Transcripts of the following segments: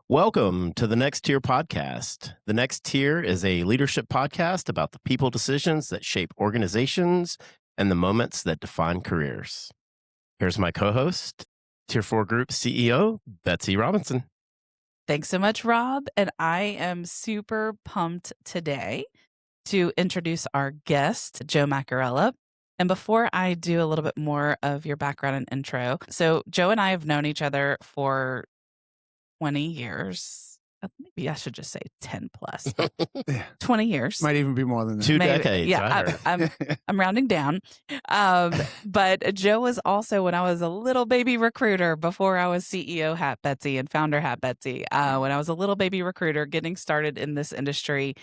Welcome to the Next Tier podcast. The Next Tier is a leadership podcast about the people decisions that shape organizations and the moments that define careers. Here's my co-host, Tier 4 Group CEO, Betsy Robinson. Thanks so much, Rob. And I am super pumped today to introduce our guest, Joe Macchiarella. And before I do a little bit more of your background and intro, so Joe and I have known each other for 20 years. Maybe I should just say 10 plus. 20 years. Might even be more than that. Two decades. Yeah, I'm rounding down. But Joe was also, when I was a little baby recruiter, before I was CEO hat Betsy and founder hat Betsy, when I was a little baby recruiter getting started in this industry,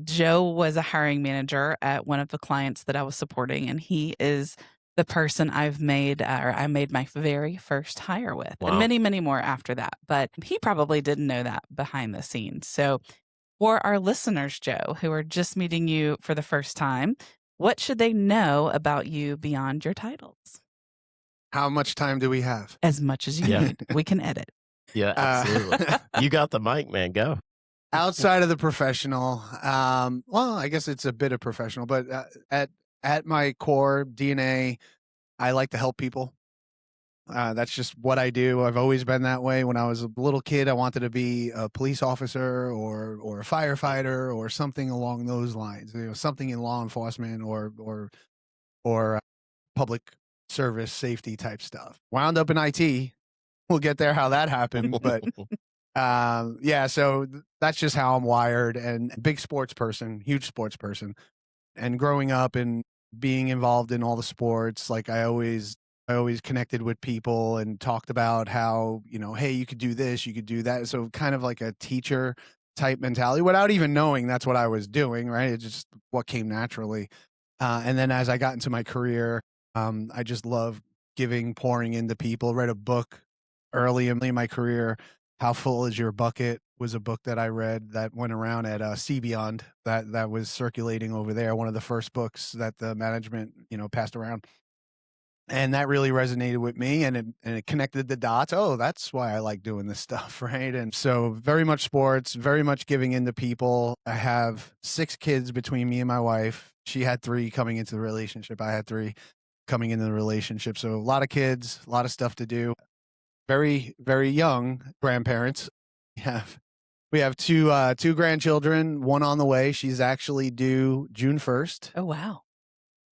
Joe was a hiring manager at one of the clients that I was supporting, and he is the person I made my very first hire with. Wow. And many, many more after that. But he probably didn't know that behind the scenes. So for our listeners, Joe, who are just meeting you for the first time, what should they know about you beyond your titles? How much time do we have? As much as you need. We can edit. Yeah, absolutely. You got the mic, man. Go. Outside of the professional, well, I guess it's a bit of professional, but at my core DNA, I like to help people. That's just what I do. I've always been that way. When I was a little kid, I wanted to be a police officer or a firefighter or something along those lines. Something in law enforcement or public service safety type stuff. Wound up in IT. We'll get there how that happened, but yeah. So that's just how I'm wired. And big sports person, huge sports person. And growing up and being involved in all the sports, like I always connected with people and talked about how, hey, you could do this, you could do that. So kind of like a teacher type mentality without even knowing that's what I was doing, right? It's just what came naturally. And then as I got into my career, I just love pouring into people. Read a book early in my career, How Full Is Your Bucket? Was a book that I read that went around at cBeyond that was circulating over there. One of the first books that the management, passed around. And that really resonated with me and it connected the dots. Oh, that's why I like doing this stuff, right? And so very much sports, very much giving into people. I have 6 kids between me and my wife. She had 3 coming into the relationship. I had 3 coming into the relationship. So a lot of kids, a lot of stuff to do. Very, very young grandparents. We have 2 grandchildren, one on the way. She's actually due June 1st. Oh, wow.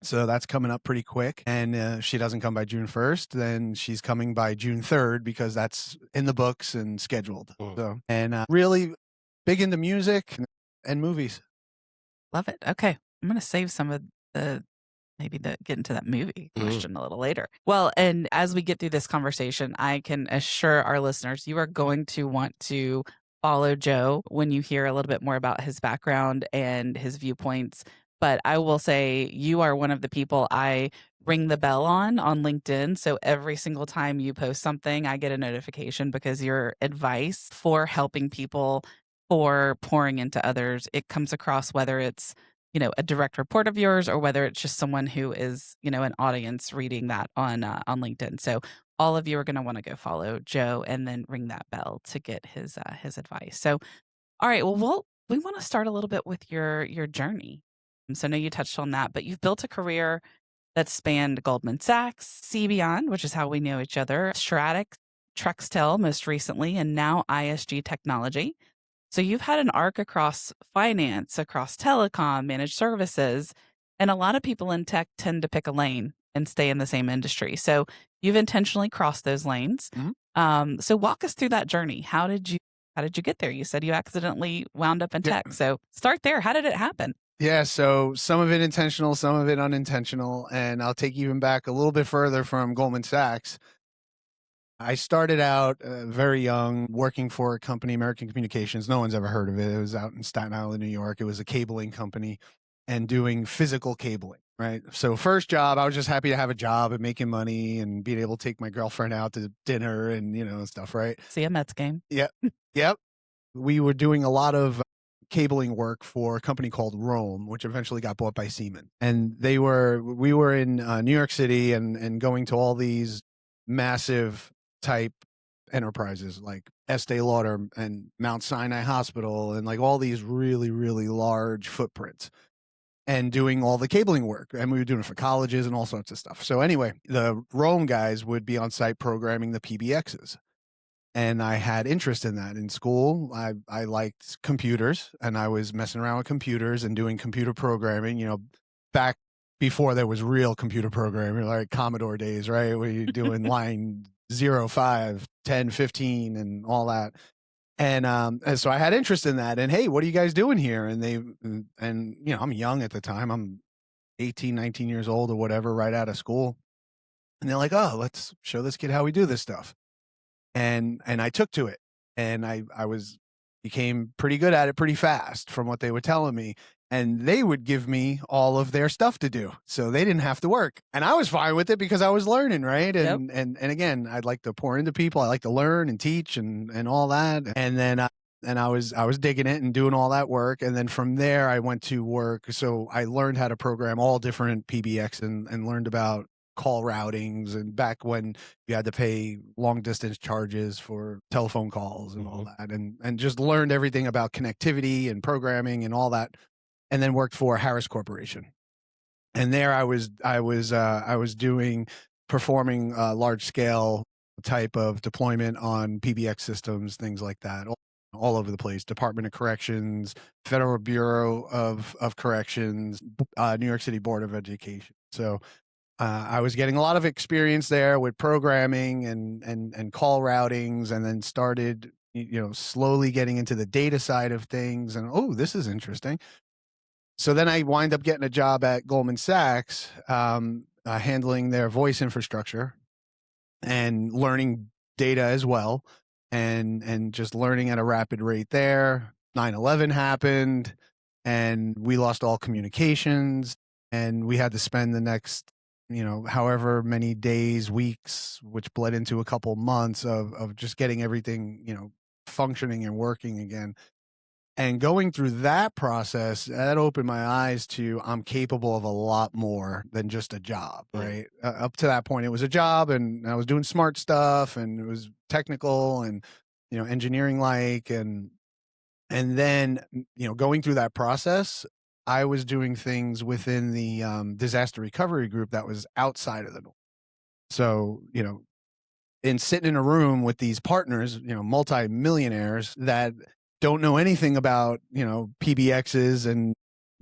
So that's coming up pretty quick. And if she doesn't come by June 1st, then she's coming by June 3rd because that's in the books and scheduled. So, and really big into music and movies. Love it. Okay. I'm going to save some of get into that movie question a little later. Well, and as we get through this conversation, I can assure our listeners, you are going to want to follow Joe when you hear a little bit more about his background and his viewpoints. But I will say you are one of the people I ring the bell on LinkedIn. So every single time you post something, I get a notification because your advice for helping people, for pouring into others, it comes across whether it's, a direct report of yours or whether it's just someone who is, an audience reading that on LinkedIn. So all of you are going to want to go follow Joe and then ring that bell to get his advice. So, all right, well, we want to start a little bit with your journey. So I know you touched on that, but you've built a career that spanned Goldman Sachs, cBeyond, which is how we know each other, Stratix, Trextel most recently, and now ISG Technology. So you've had an arc across finance, across telecom, managed services, and a lot of people in tech tend to pick a lane and stay in the same industry. So you've intentionally crossed those lanes. Mm-hmm. So walk us through that journey. How did you get there? You said you accidentally wound up in tech. So start there. How did it happen? Yeah, so some of it intentional, some of it unintentional. And I'll take you even back a little bit further from Goldman Sachs. I started out very young working for a company, American Communications. No one's ever heard of it. It was out in Staten Island, New York. It was a cabling company and doing physical cabling, right? So first job, I was just happy to have a job and making money and being able to take my girlfriend out to dinner and, stuff, right? See a Mets game. Yep. We were doing a lot of cabling work for a company called Rome, which eventually got bought by Siemens. And we were in New York City and going to all these massive type enterprises like Estee Lauder and Mount Sinai Hospital and like all these really, really large footprints, and doing all the cabling work. And we were doing it for colleges and all sorts of stuff. So anyway, the Rome guys would be on site programming the PBXs. And I had interest in that in school. I liked computers, and I was messing around with computers and doing computer programming, back before there was real computer programming, like Commodore days, right? Where you're doing line 0, 5, 10, 15 and all that. And so I had interest in that. And hey, what are you guys doing here? And I'm young at the time. I'm 18, 19 years old or whatever, right out of school. And they're like, oh, let's show this kid how we do this stuff. And I took to it, and I became pretty good at it pretty fast from what they were telling me. And they would give me all of their stuff to do, so they didn't have to work. And I was fine with it because I was learning, right? And Yep. and again, I'd like to pour into people. I like to learn and teach and all that. And then I was digging it and doing all that work. And then from there, I went to work. So I learned how to program all different PBX and learned about call routings, and back when you had to pay long distance charges for telephone calls and all that, and just learned everything about connectivity and programming and all that. And then worked for Harris Corporation. And there I was performing large scale type of deployment on PBX systems, things like that, all over the place. Department of Corrections, Federal Bureau of Corrections, New York City Board of Education. So I was getting a lot of experience there with programming and call routings, and then started, slowly getting into the data side of things. And oh, this is interesting. So then I wind up getting a job at Goldman Sachs, handling their voice infrastructure and learning data as well, and just learning at a rapid rate there. 9/11 happened, and we lost all communications, and we had to spend the next, however many days, weeks, which bled into a couple months of just getting everything, functioning and working again. And going through that process, that opened my eyes to I'm capable of a lot more than just a job, right? Up to that point, it was a job, and I was doing smart stuff, and it was technical and, engineering like, and then, going through that process, I was doing things within the disaster recovery group that was outside of the norm. So, in sitting in a room with these partners, multi-millionaires that don't know anything about, PBXs and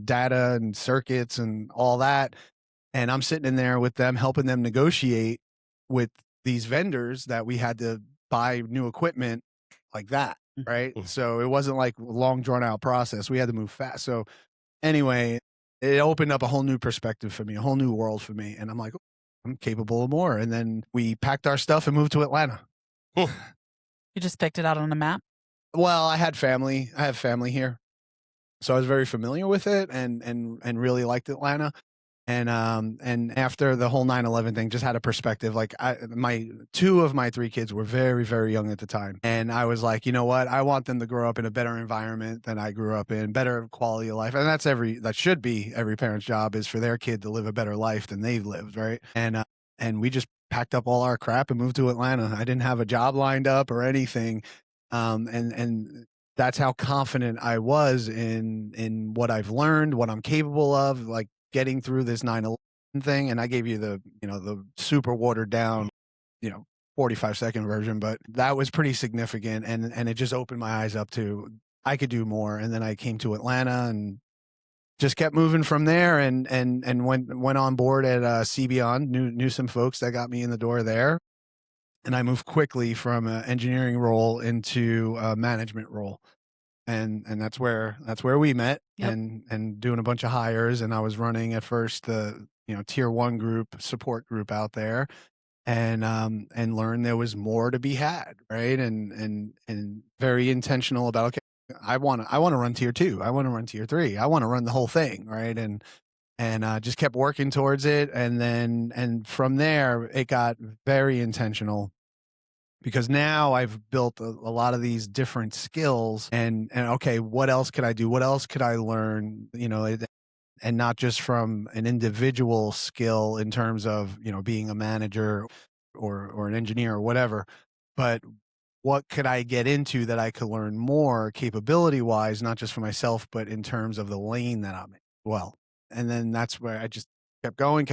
data and circuits and all that. And I'm sitting in there with them, helping them negotiate with these vendors that we had to buy new equipment like that. Right. So it wasn't like a long drawn out process. We had to move fast. So anyway, it opened up a whole new perspective for me, a whole new world for me. And I'm like, I'm capable of more. And then we packed our stuff and moved to Atlanta. You just picked it out on a map? Well, I have family here, so I was very familiar with it, and really liked Atlanta. And after the whole 9/11 thing, just had a perspective. Like my 2 of my 3 kids were very, very young at the time, and I was like, you know what? I want them to grow up in a better environment than I grew up in, better quality of life, and that should be every parent's job, is for their kid to live a better life than they've lived, right? And we just packed up all our crap and moved to Atlanta. I didn't have a job lined up or anything. And that's how confident I was in what I've learned, what I'm capable of, like getting through this 9/11 thing. And I gave you the super watered down, 45-second version, but that was pretty significant. And it just opened my eyes up to, I could do more. And then I came to Atlanta and just kept moving from there, and went on board at cBeyond, knew some folks that got me in the door there. And I moved quickly from an engineering role into a management role. And that's where we met. Yep. and doing a bunch of hires. And I was running at first the, tier 1 group, support group out there, and learned there was more to be had. Right. And very intentional about, okay, I want to run tier 2. I want to run tier 3. I want to run the whole thing. Right. And just kept working towards it. And from there, it got very intentional, because now I've built a lot of these different skills, and okay, what else could I do? What else could I learn? And not just from an individual skill in terms of, being a manager or an engineer or whatever, but what could I get into that I could learn more capability wise, not just for myself, but in terms of the lane that I'm in. Well, and then that's where I just kept going,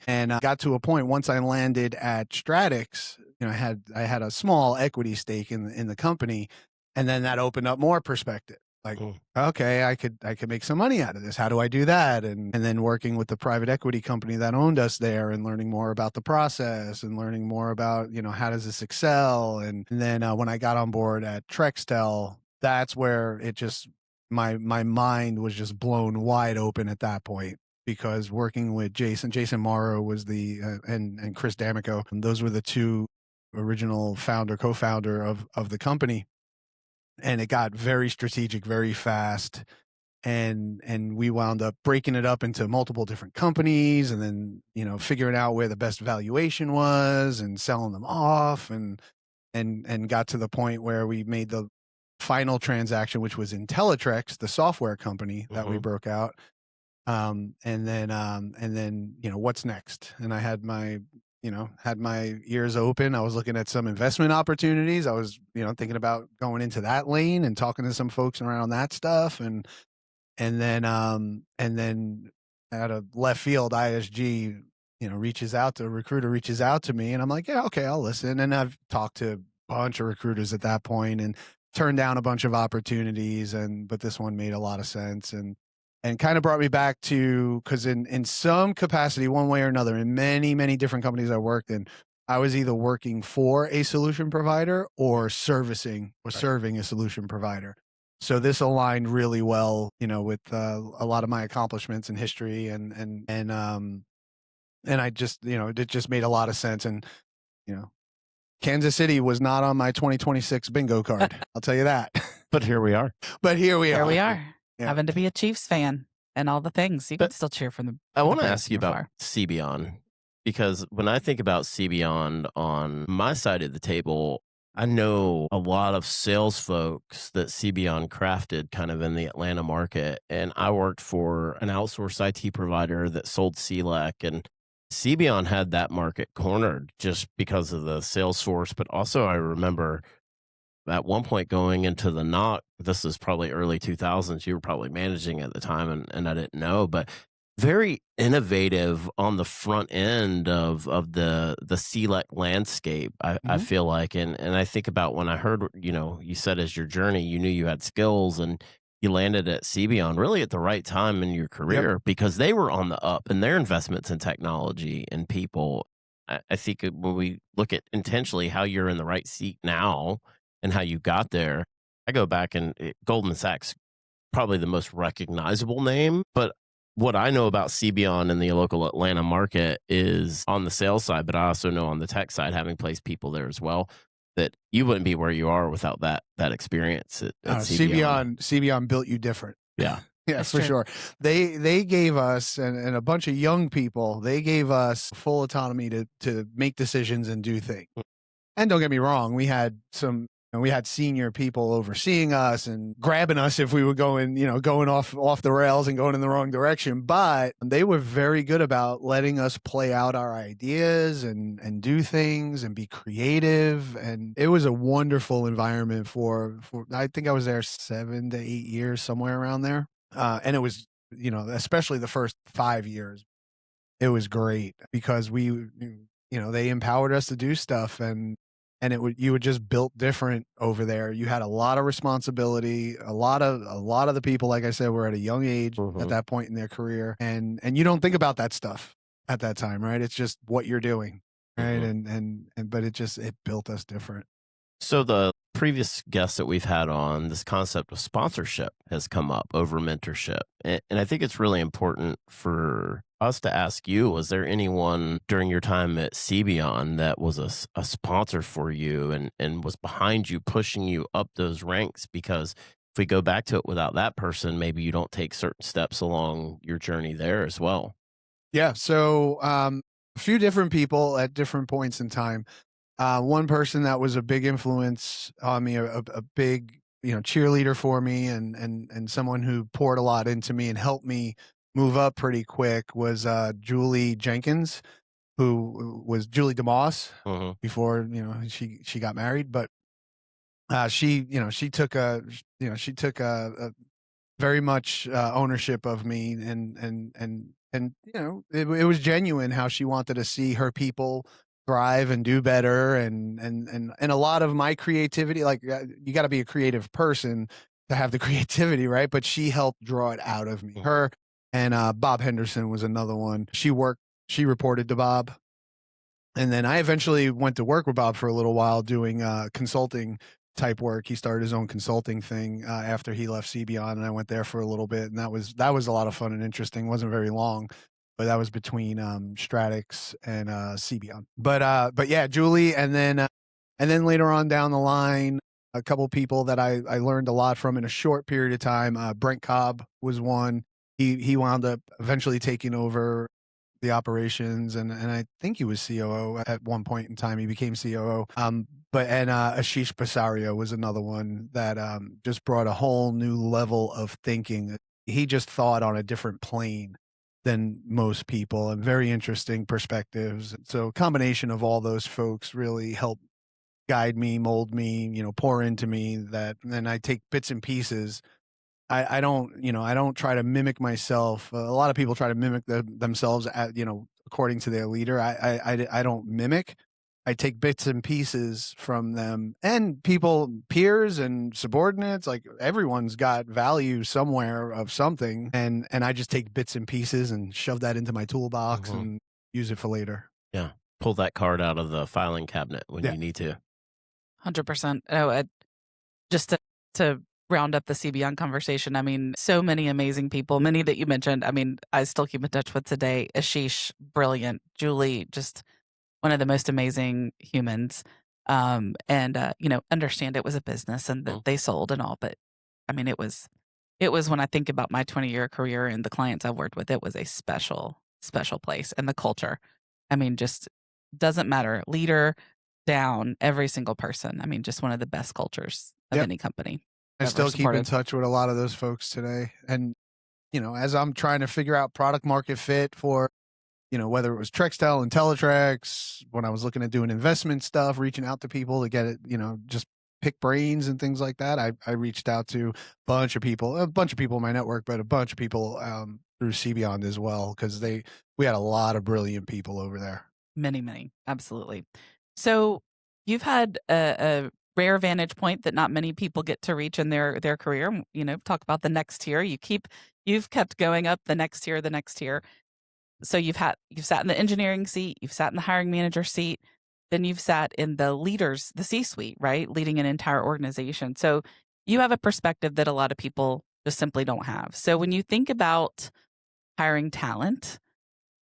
and got to a point once I landed at Stratix. I had a small equity stake in the company, and then that opened up more perspective. Like, okay, I could make some money out of this. How do I do that? And then working with the private equity company that owned us there and learning more about the process and learning more about, how does this excel? And then when I got on board at Trextel, that's where it just, my mind was just blown wide open at that point, because working with Jason Morrow was and Chris D'Amico, and those were the two original co-founder of the company. And it got very strategic, very fast. And we wound up breaking it up into multiple different companies, and then, figuring out where the best valuation was and selling them off, and got to the point where we made the final transaction, which was IntelliTrex, the software company that we broke out. And then, what's next? And I had my ears open. I was looking at some investment opportunities. I was, thinking about going into that lane and talking to some folks around that stuff. And then out of left field, ISG, recruiter reaches out to me, and I'm like, yeah, okay, I'll listen. And I've talked to a bunch of recruiters at that point and turned down a bunch of opportunities. But this one made a lot of sense. And kind of brought me back to, because in some capacity, one way or another, in many, many different companies I worked in, I was either working for a solution provider or serving a solution provider. So this aligned really well, with a lot of my accomplishments in history, and I just, it just made a lot of sense. And, Kansas City was not on my 2026 bingo card. I'll tell you that. But here we are. Here we are. Yeah. Having to be a Chiefs fan and all the things. You can still cheer for them. I want to ask you about cBeyond, because when I think about cBeyond on my side of the table, I know a lot of sales folks that cBeyond crafted kind of in the Atlanta market. And I worked for an outsourced IT provider that sold CLEC, and cBeyond had that market cornered just because of the sales force. But also I remember at one point going into the NOC, this was probably early 2000s, you were probably managing at the time, and I didn't know, but very innovative on the front end of the CLEC landscape, I feel like. And I think about when I heard, you said as your journey, you knew you had skills, and you landed at cBeyond really at the right time in your career, because they were on the up in their investments in technology and people. I think when we look at intentionally how you're in the right seat now, and how you got there, I go back, and Goldman Sachs, probably the most recognizable name. But what I know about cBeyond in the local Atlanta market is on the sales side, but I also know on the tech side, having placed people there as well, that you wouldn't be where you are without that experience at cBeyond. cBeyond built you different. Yeah. Yeah, for sure. They gave us, and a bunch of young people, they gave us full autonomy to make decisions and do things. And don't get me wrong, we had senior people overseeing us and grabbing us if we were going off the rails and going in the wrong direction. But they were very good about letting us play out our ideas and do things and be creative. And it was a wonderful environment for I think I was there 7 to 8 years, somewhere around there. And it was, especially the first 5 years, it was great, because they empowered us to do stuff, and you were just built different over there. You had a lot of responsibility. A lot of the people, like I said, were at a young age at that point in their career, and you don't think about that stuff at that time, right? It's just what you're doing, right? But it built us different. So the previous guests that we've had on, this concept of sponsorship has come up over mentorship. And I think it's really important for us to ask you, was there anyone during your time at cBeyond that was a sponsor for you and was behind you, pushing you up those ranks? Because if we go back to it without that person, maybe you don't take certain steps along your journey there as well. Yeah. So a few different people at different points in time. One person that was a big influence on me, a big, cheerleader for me, and someone who poured a lot into me and helped me move up pretty quick, was Julie Jenkins, who was Julie DeMoss before, she got married. But She took a very much ownership of me, and it was genuine how she wanted to see her people thrive and do better, and a lot of my creativity, like you got to be a creative person to have the creativity, right? But she helped draw it out of me. Her and Bob Henderson was another one. She reported to Bob, and then I eventually went to work with Bob for a little while doing consulting type work. He started his own consulting thing after he left cBeyond, and I went there for a little bit, and that was a lot of fun and interesting. It wasn't very long, but that was between Stratix and cBeyond. But yeah, Julie, and then later on down the line, a couple people that I learned a lot from in a short period of time. Brent Cobb was one. He wound up eventually taking over the operations, and I think he was COO at one point in time. He became COO. But Ashish Basario was another one that just brought a whole new level of thinking. He just thought on a different plane than most people, and very interesting perspectives. So a combination of all those folks really helped guide me, mold me, pour into me, that, and then I take bits and pieces. I don't try to mimic myself. A lot of people try to mimic themselves according to their leader. I don't mimic. I take bits and pieces from them, and peers and subordinates. Like, everyone's got value somewhere of something, and I just take bits and pieces and shove that into my toolbox and use it for later. Yeah, pull that card out of the filing cabinet when you need to. 100%. Oh, just to round up the cBeyond conversation, I mean, so many amazing people, many that you mentioned. I mean, I still keep in touch with today. Ashish, brilliant. Julie, just one of the most amazing humans. And understand it was a business and that they sold and all, but I mean, it was when I think about my 20-year career and the clients I've worked with, it was a special, special place. And the culture, I mean, just doesn't matter. Leader down, every single person. I mean, just one of the best cultures of any company. I still keep in touch with a lot of those folks today. And, as I'm trying to figure out product market fit for, whether it was Trextel and Teletrex, when I was looking at doing investment stuff, reaching out to people to get it, just pick brains and things like that. I reached out to a bunch of people in my network, but a bunch of people through cBeyond as well, because we had a lot of brilliant people over there. Many, many. Absolutely. So you've had a rare vantage point that not many people get to reach in their career. Talk about the next tier. You've kept going up the next tier. So you've sat in the engineering seat, you've sat in the hiring manager seat, then you've sat in the C-suite, right? Leading an entire organization. So you have a perspective that a lot of people just simply don't have. So when you think about hiring talent,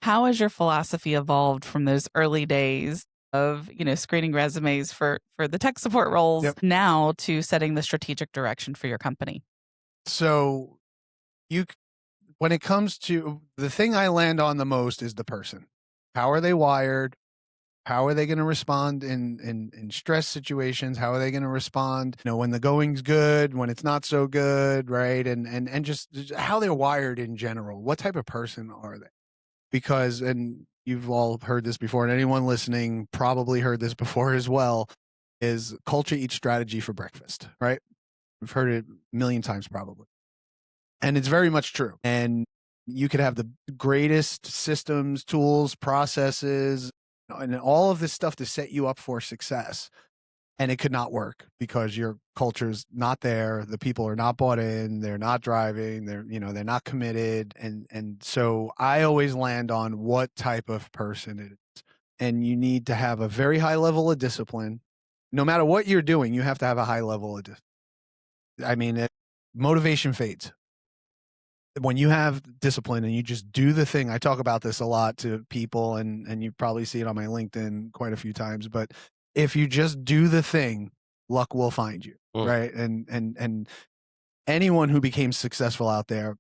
how has your philosophy evolved from those early days of, screening resumes for the tech support roles now to setting the strategic direction for your company? So when it comes to the thing I land on the most is the person. How are they wired? How are they going to respond in stress situations? How are they going to respond, when the going's good, when it's not so good, right? And just how they're wired in general. What type of person are they? Because, and you've all heard this before, and anyone listening probably heard this before as well, is culture eats strategy for breakfast, right? We've heard it a million times probably. And it's very much true. And you could have the greatest systems, tools, processes, and all of this stuff to set you up for success. And it could not work because your culture's not there. The people are not bought in. They're not driving. They're not committed. And so I always land on what type of person it is. And you need to have a very high level of discipline. No matter what you're doing, you have to have a high level of discipline. I mean, motivation fades. When you have discipline and you just do the thing, I talk about this a lot to people, and you probably see it on my LinkedIn quite a few times, but if you just do the thing, luck will find you, right? And anyone who became successful out there,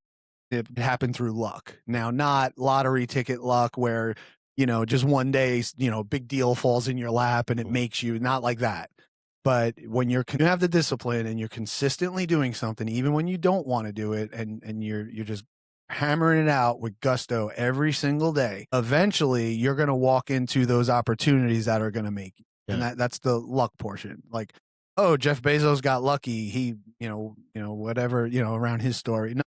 it happened through luck. Now, not lottery ticket luck where, just one day, big deal falls in your lap and it makes you, not like that. But when you have the discipline and you're consistently doing something, even when you don't want to do it, and you're just hammering it out with gusto every single day, eventually you're going to walk into those opportunities that are going to make you. And that's the luck portion. Like, oh, Jeff Bezos got lucky. He, whatever, around his story. No,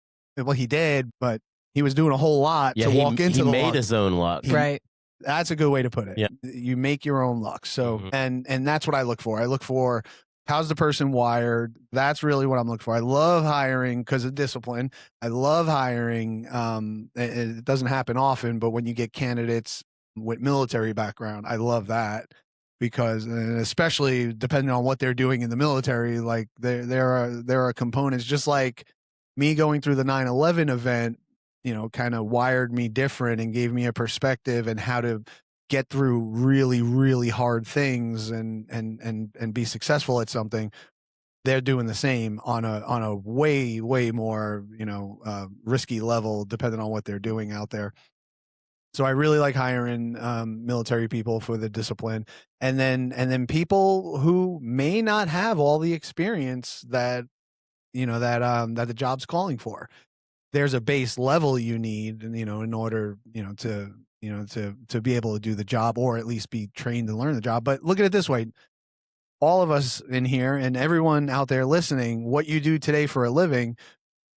well, he did, but he was doing a whole lot to walk into he the made luck. his own luck. Right. That's a good way to put it. Yeah. You make your own luck. So, Mhm. and that's what I look for. I look for, how's the person wired? That's really what I'm looking for. I love hiring because of discipline. I love hiring. It doesn't happen often, but when you get candidates with military background, I love that because, and especially depending on what they're doing in the military, like there are components, just like me going through the 9/11 event, kind of wired me different and gave me a perspective and how to get through really, really hard things and be successful at something. They're doing the same on a way, way more, risky level, depending on what they're doing out there. So I really like hiring military people for the discipline, and then people who may not have all the experience that that the job's calling for. There's a base level you need, in order, to be able to do the job, or at least be trained to learn the job. But look at it this way. All of us in here and everyone out there listening, what you do today for a living,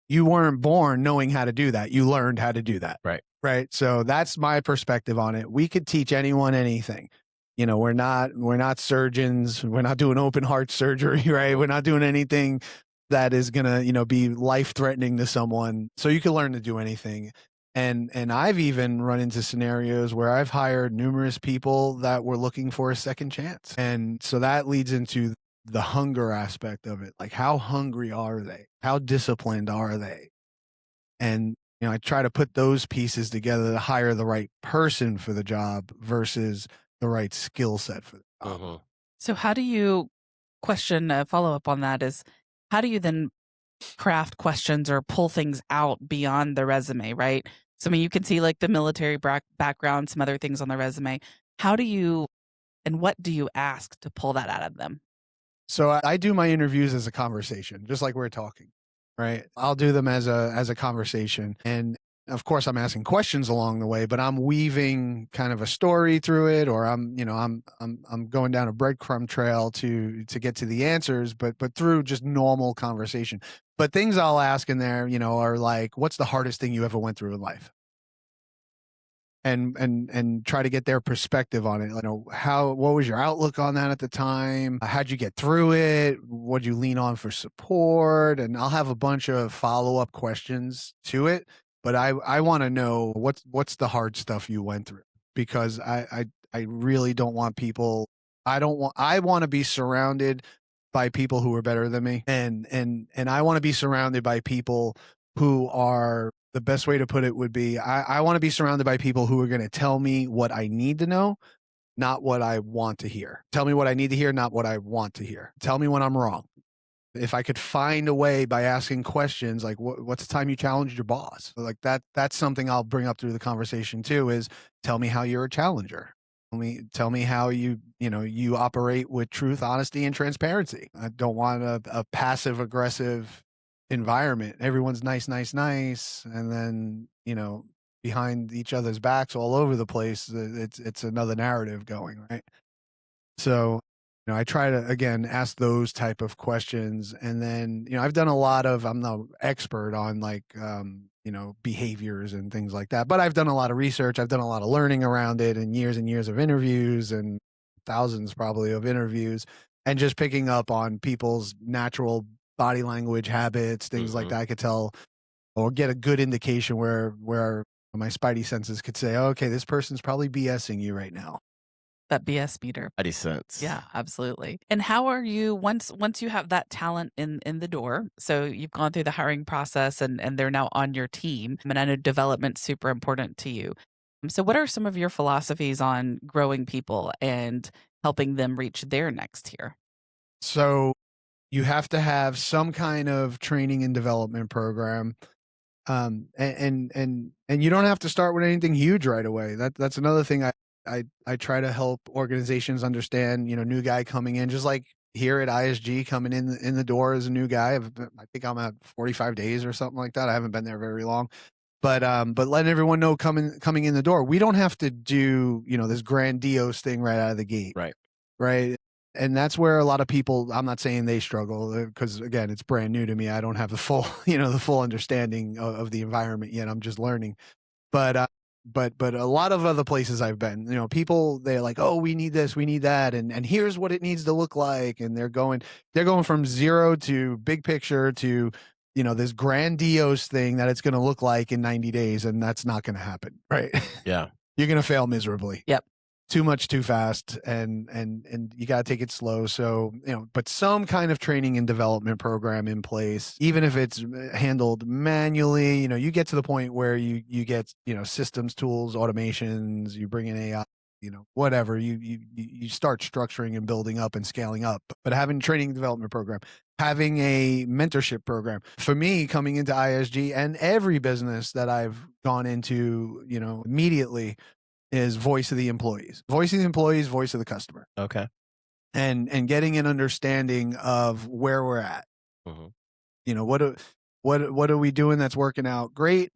you weren't born knowing how to do that. You learned how to do that. Right. Right. So that's my perspective on it. We could teach anyone anything. We're not surgeons. We're not doing open heart surgery, right? We're not doing anything that is gonna, be life threatening to someone. So you can learn to do anything. And I've even run into scenarios where I've hired numerous people that were looking for a second chance. And so that leads into the hunger aspect of it. Like, how hungry are they? How disciplined are they? And I try to put those pieces together to hire the right person for the job versus the right skill set for the job. So how do you follow up on that is, how do you then craft questions or pull things out beyond the resume, right? So, I mean, you can see like the military background, some other things on the resume. How do you, and what do you ask to pull that out of them? So I do my interviews as a conversation, just like we're talking, right? I'll do them as a conversation. And of course I'm asking questions along the way, but I'm weaving kind of a story through it, or I'm going down a breadcrumb trail to get to the answers, but through just normal conversation. But things I'll ask in there, are like, what's the hardest thing you ever went through in life? And try to get their perspective on it. What was your outlook on that at the time? How'd you get through it? What'd you lean on for support? And I'll have a bunch of follow-up questions to it, but I want to know what's the hard stuff you went through, because I really don't want people. I want to be surrounded by people who are better than me, and I want to be surrounded by people who are, the best way to put it would be, I want to be surrounded by people who are going to tell me what I need to know, not what I want to hear. Tell me what I need to hear, not what I want to hear. Tell me when I'm wrong. If I could find a way by asking questions like, what's the time you challenged your boss? Like that's something I'll bring up through the conversation too, is tell me how you're a challenger. Tell me how you operate with truth, honesty, and transparency. I don't want a passive aggressive environment. Everyone's nice, and then behind each other's backs all over the place. It's another narrative going, right? So I try to, again, ask those type of questions, and then I've done a lot of, I'm no expert on like behaviors and things like that, but I've done a lot of research. I've done a lot of learning around it, and years of interviews, and thousands probably of interviews, and just picking up on people's natural body language, habits, things like that. I could tell or get a good indication where my spidey senses could say, oh, okay, this person's probably BSing you right now. That BS meter. Spidey sense. Yeah, absolutely. And how are you, once you have that talent in the door, so you've gone through the hiring process and they're now on your team, and I know development's super important to you. So what are some of your philosophies on growing people and helping them reach their next tier? So you have to have some kind of training and development program. And you don't have to start with anything huge right away. That's another thing I try to help organizations understand, new guy coming in, just like here at ISG, coming in the door as a new guy. I think I'm at 45 days or something like that. I haven't been there very long. But letting everyone know coming in the door, we don't have to do, this grandiose thing right out of the gate. Right. Right. And that's where a lot of people, I'm not saying they struggle, because again, it's brand new to me. I don't have the full, the full understanding of the environment yet. I'm just learning. But a lot of other places I've been, people, they're like, oh, we need this, we need that, and here's what it needs to look like, and they're going from zero to big picture to this grandiose thing that it's going to look like in 90 days, and that's not going to happen, right? Yeah. You're going to fail miserably. Yep. Too much too fast, and you got to take it slow. So but some kind of training and development program in place, even if it's handled manually. You get to the point where you get systems, tools, automations, you bring in AI, whatever, you start structuring and building up and scaling up. But having a training and development program, having a mentorship program, for me, coming into ISG and every business that I've gone into, immediately, is voice of the employees, voice of the customer. Okay. And getting an understanding of where we're at. Mm-hmm. What are we doing that's working out great?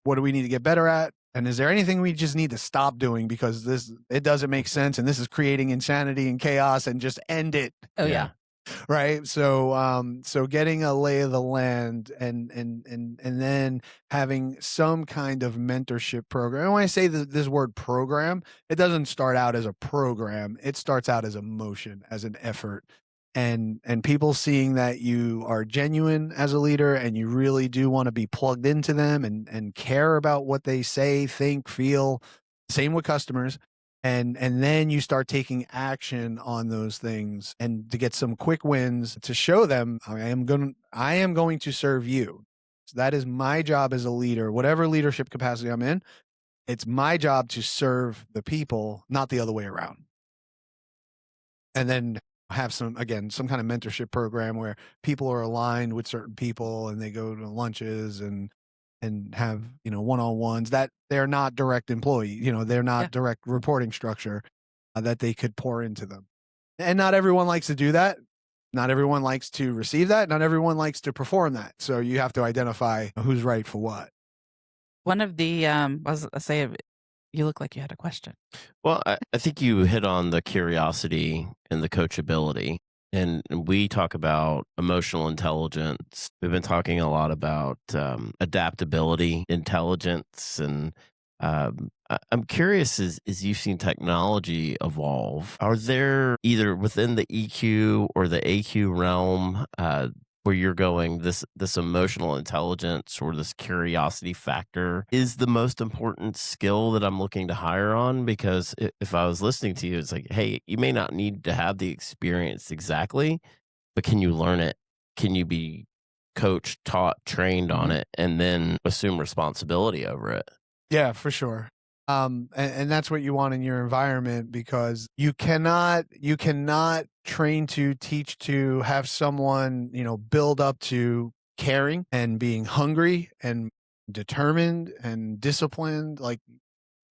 What do we need to get better at? And is there anything we just need to stop doing because it doesn't make sense and this is creating insanity and chaos, and just end it? Oh yeah. Right. So getting a lay of the land and then having some kind of mentorship program. And when I say this word program, it doesn't start out as a program. It starts out as a motion, as an effort. And people seeing that you are genuine as a leader and you really do want to be plugged into them and care about what they say, think, feel. Same with customers. And then you start taking action on those things, and to get some quick wins to show them, I am going to serve you. So that is my job as a leader, whatever leadership capacity I'm in. It's my job to serve the people, not the other way around. And then have some kind of mentorship program where people are aligned with certain people and they go to lunches and have, one-on-ones that they're not direct employee, they're not direct reporting structure that they could pour into them. And not everyone likes to do that. Not everyone likes to receive that. Not everyone likes to perform that. So you have to identify who's right for what. One of the, you look like you had a question. Well, I think you hit on the curiosity and the coachability. And we talk about emotional intelligence. We've been talking a lot about adaptability, intelligence. And I'm curious, as you've seen technology evolve, are there either within the EQ or the AQ realm where you're going, this emotional intelligence or this curiosity factor is the most important skill that I'm looking to hire on? Because if I was listening to you, it's like, hey, you may not need to have the experience exactly, but can you learn it? Can you be coached, taught, trained on it, and then assume responsibility over it? Yeah, for sure. And that's what you want in your environment, because you cannot train to, teach to, have someone, build up to caring and being hungry and determined and disciplined. Like,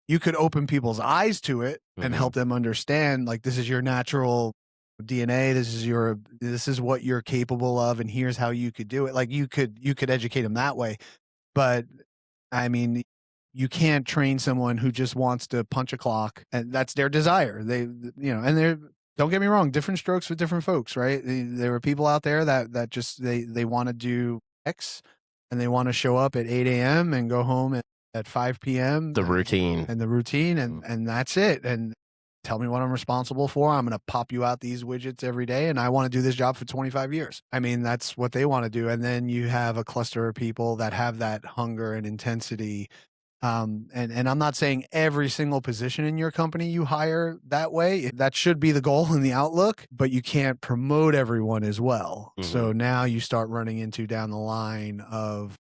you could open people's eyes to it and help them understand, like, this is your natural DNA. This is what you're capable of, and here's how you could do it. Like, you could educate them that way. But I mean, you can't train someone who just wants to punch a clock, and that's their desire. And don't get me wrong, different strokes for different folks, right? There are people out there that just, they want to do X, and they want to show up at 8 a.m. and go home at 5 p.m. The routine. And that's it. And tell me what I'm responsible for. I'm going to pop you out these widgets every day, and I want to do this job for 25 years. I mean, that's what they want to do. And then you have a cluster of people that have that hunger and intensity. And I'm not saying every single position in your company you hire that way. That should be the goal in the outlook, but you can't promote everyone as well. So now you start running into, down the line, of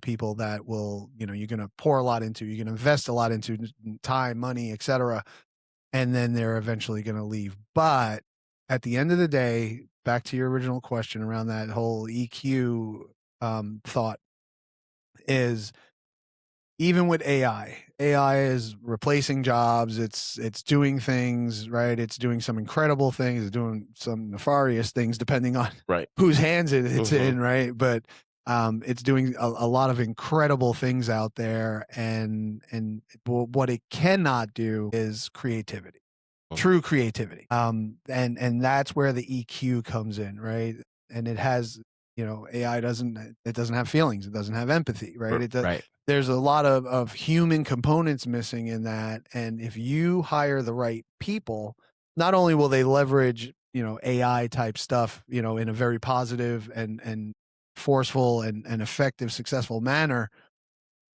people that will, you're going to pour a lot into, you're going to invest a lot into time, money, etc. And then they're eventually going to leave. But at the end of the day, back to your original question around that whole EQ thought, is, even with AI is replacing jobs. It's doing things, right? It's doing some incredible things. It's doing some nefarious things, depending on whose hands it's in, right? But it's doing a lot of incredible things out there. And what it cannot do is creativity. true creativity. And that's where the EQ comes in, right? And it has, AI doesn't have feelings. It doesn't have empathy, right? Right. There's a lot of human components missing in that. And if you hire the right people, not only will they leverage, AI type stuff, in a very positive and forceful and effective, successful manner,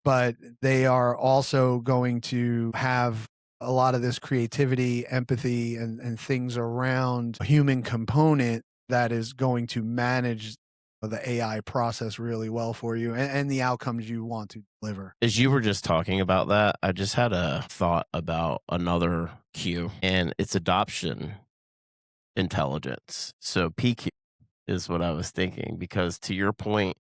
but they are also going to have a lot of this creativity, empathy, and things around a human component that is going to manage the AI process really well for you and the outcomes you want to deliver. As you were just talking about that, I just had a thought about another Q, and it's adoption intelligence. So PQ is what I was thinking, because to your point,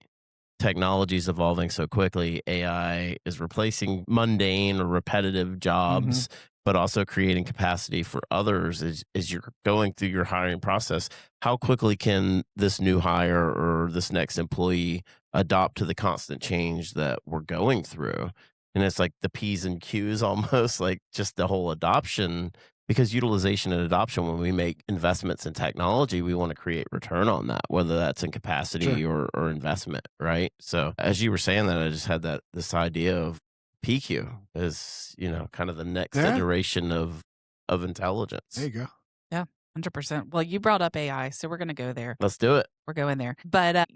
technology is evolving so quickly. AI is replacing mundane or repetitive jobs, but also creating capacity for others as you're going through your hiring process. How quickly can this new hire or this next employee adopt to the constant change that we're going through? And it's like the P's and Q's almost, like just the whole adoption, because utilization and adoption, when we make investments in technology, we want to create return on that, whether that's in capacity or investment, right? So as you were saying that, I just had this idea of PQ as, kind of the next iteration of intelligence. There you go. Yeah, 100%. Well, you brought up AI, so we're going to go there. Let's do it. We're going there. But,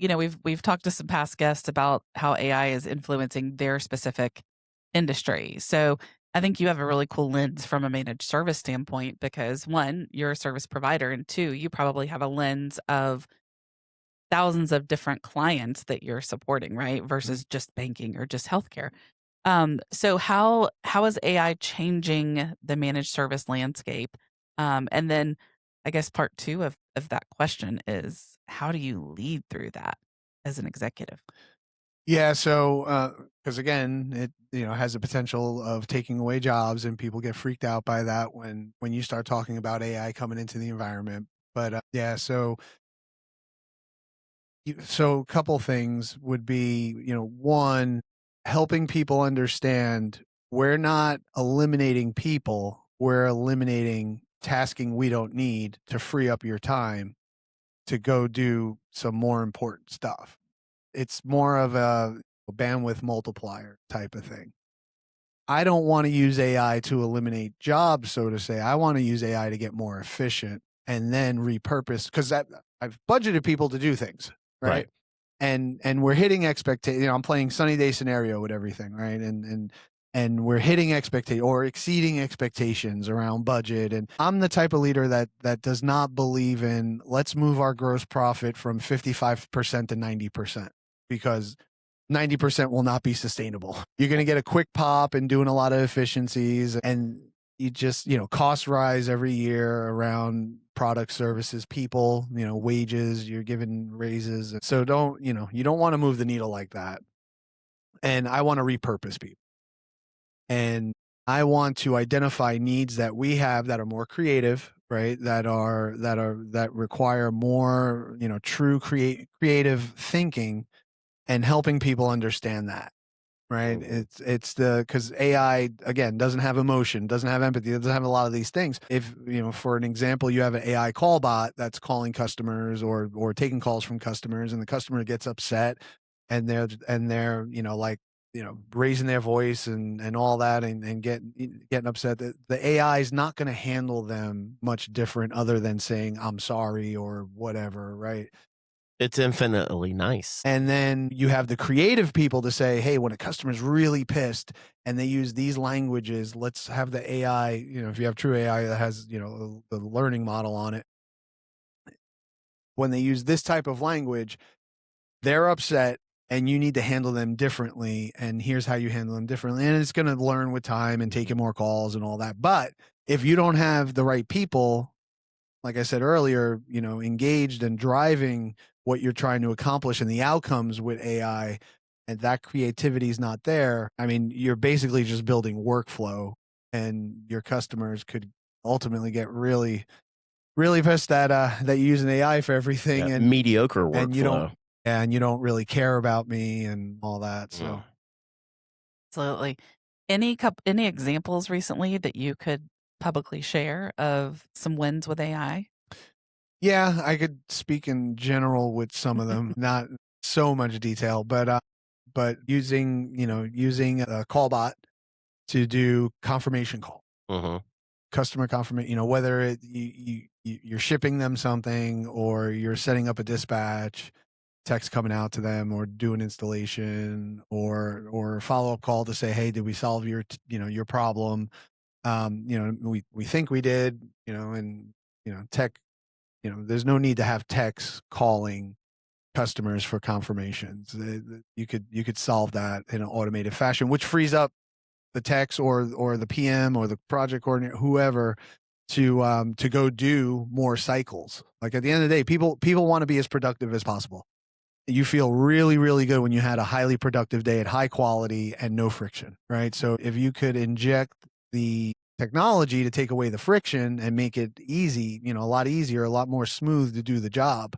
we've talked to some past guests about how AI is influencing their specific industry. So I think you have a really cool lens from a managed service standpoint, because one, you're a service provider, and two, you probably have a lens of thousands of different clients that you're supporting, right? Versus just banking or just healthcare. So how is AI changing the managed service landscape? And then I guess part two of that question is, how do you lead through that as an executive? Yeah, so because again, it has the potential of taking away jobs, and people get freaked out by that when you start talking about AI coming into the environment. But so a couple things would be, one, helping people understand we're not eliminating people, we're eliminating tasking we don't need to free up your time to go do some more important stuff. It's more of a bandwidth multiplier type of thing. I don't want to use AI to eliminate jobs, so to say. I want to use AI to get more efficient and then repurpose, because I've budgeted people to do things, right? And we're hitting expectations. I'm playing sunny day scenario with everything, right? And we're hitting expectations or exceeding expectations around budget. And I'm the type of leader that does not believe in let's move our gross profit from 55% to 90%, because 90% will not be sustainable. You're going to get a quick pop and doing a lot of efficiencies, and you just, costs rise every year around product, services, people, wages, you're giving raises. So you don't want to move the needle like that. And I want to repurpose people. And I want to identify needs that we have that are more creative, right? That require more, true creative thinking, and helping people understand that, right? It's because AI, again, doesn't have emotion, doesn't have empathy, doesn't have a lot of these things. If, for an example, you have an AI call bot that's calling customers or taking calls from customers, and the customer gets upset, and they're raising their voice and all that, and getting upset, that the AI is not going to handle them much different other than saying, I'm sorry, or whatever, right? It's infinitely nice. And then you have the creative people to say, hey, when a customer's really pissed and they use these languages, let's have the AI, if you have true AI that has, the learning model on it. When they use this type of language, they're upset and you need to handle them differently. And here's how you handle them differently. And it's going to learn with time and taking more calls and all that. But if you don't have the right people, like I said earlier, engaged and driving what you're trying to accomplish and the outcomes with AI, and that creativity is not there, I mean, you're basically just building workflow, and your customers could ultimately get really, really pissed that you're using AI for everything, and mediocre workflow. And you don't really care about me and all that. So, absolutely. Any examples recently that you could publicly share of some wins with AI? Yeah, I could speak in general with some of them, not so much detail, but using a call bot to do confirmation call, customer confirmation, whether you're shipping them something or you're setting up a dispatch, text coming out to them, or do an installation, or follow-up call to say, hey, did we solve your problem? We think we did, and tech, there's no need to have techs calling customers for confirmations. You could solve that in an automated fashion, which frees up the techs or the PM or the project coordinator, whoever, to go do more cycles. Like at the end of the day, people want to be as productive as possible. You feel really, really good when you had a highly productive day at high quality and no friction, right? So if you could inject the technology to take away the friction and make it easy, a lot easier, a lot more smooth to do the job,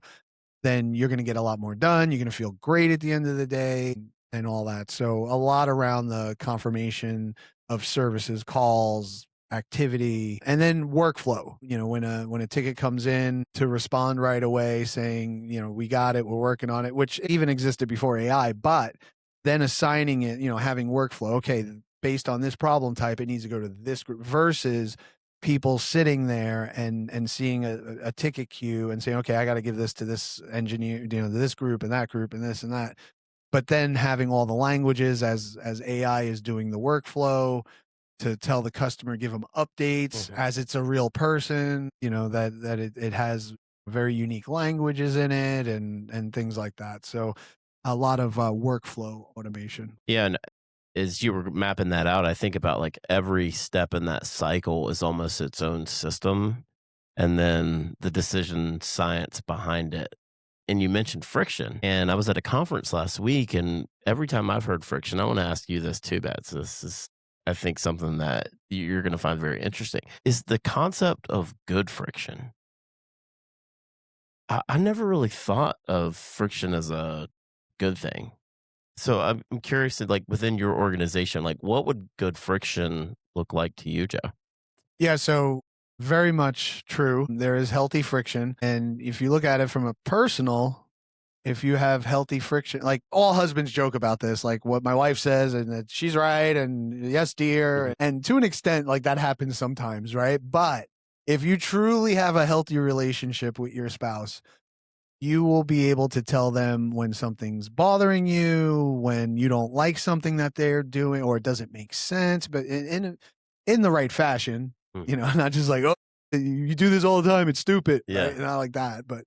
then you're going to get a lot more done. You're going to feel great at the end of the day and all that. So a lot around the confirmation of services, calls, activity, and then workflow. When a ticket comes in, to respond right away saying, we got it, we're working on it, which even existed before AI, but then assigning it, having workflow. Okay, based on this problem type, it needs to go to this group, versus people sitting there and seeing a ticket queue and saying, okay, I got to give this to this engineer, to this group and that group and this and that. But then having all the languages as AI is doing the workflow to tell the customer, give them updates as it's a real person, that it has very unique languages in it and things like that. So a lot of workflow automation. Yeah. And as you were mapping that out, I think about like every step in that cycle is almost its own system, and then the decision science behind it. And you mentioned friction, and I was at a conference last week, and every time I've heard friction, I want to ask you this too, Bets. This is, I think, something that you're going to find very interesting, is the concept of good friction. I never really thought of friction as a good thing. So I'm curious, like within your organization, like what would good friction look like to you, Joe? Yeah, so very much true. There is healthy friction. And if you look at it from a personal, if you have healthy friction, like all husbands joke about this, like what my wife says and that she's right and yes, dear. And to an extent, like that happens sometimes, right? But if you truly have a healthy relationship with your spouse, you will be able to tell them when something's bothering you, when you don't like something that they're doing, or it doesn't make sense, but in the right fashion, not just like, oh, you do this all the time, it's stupid. Yeah. Right? Not like that, but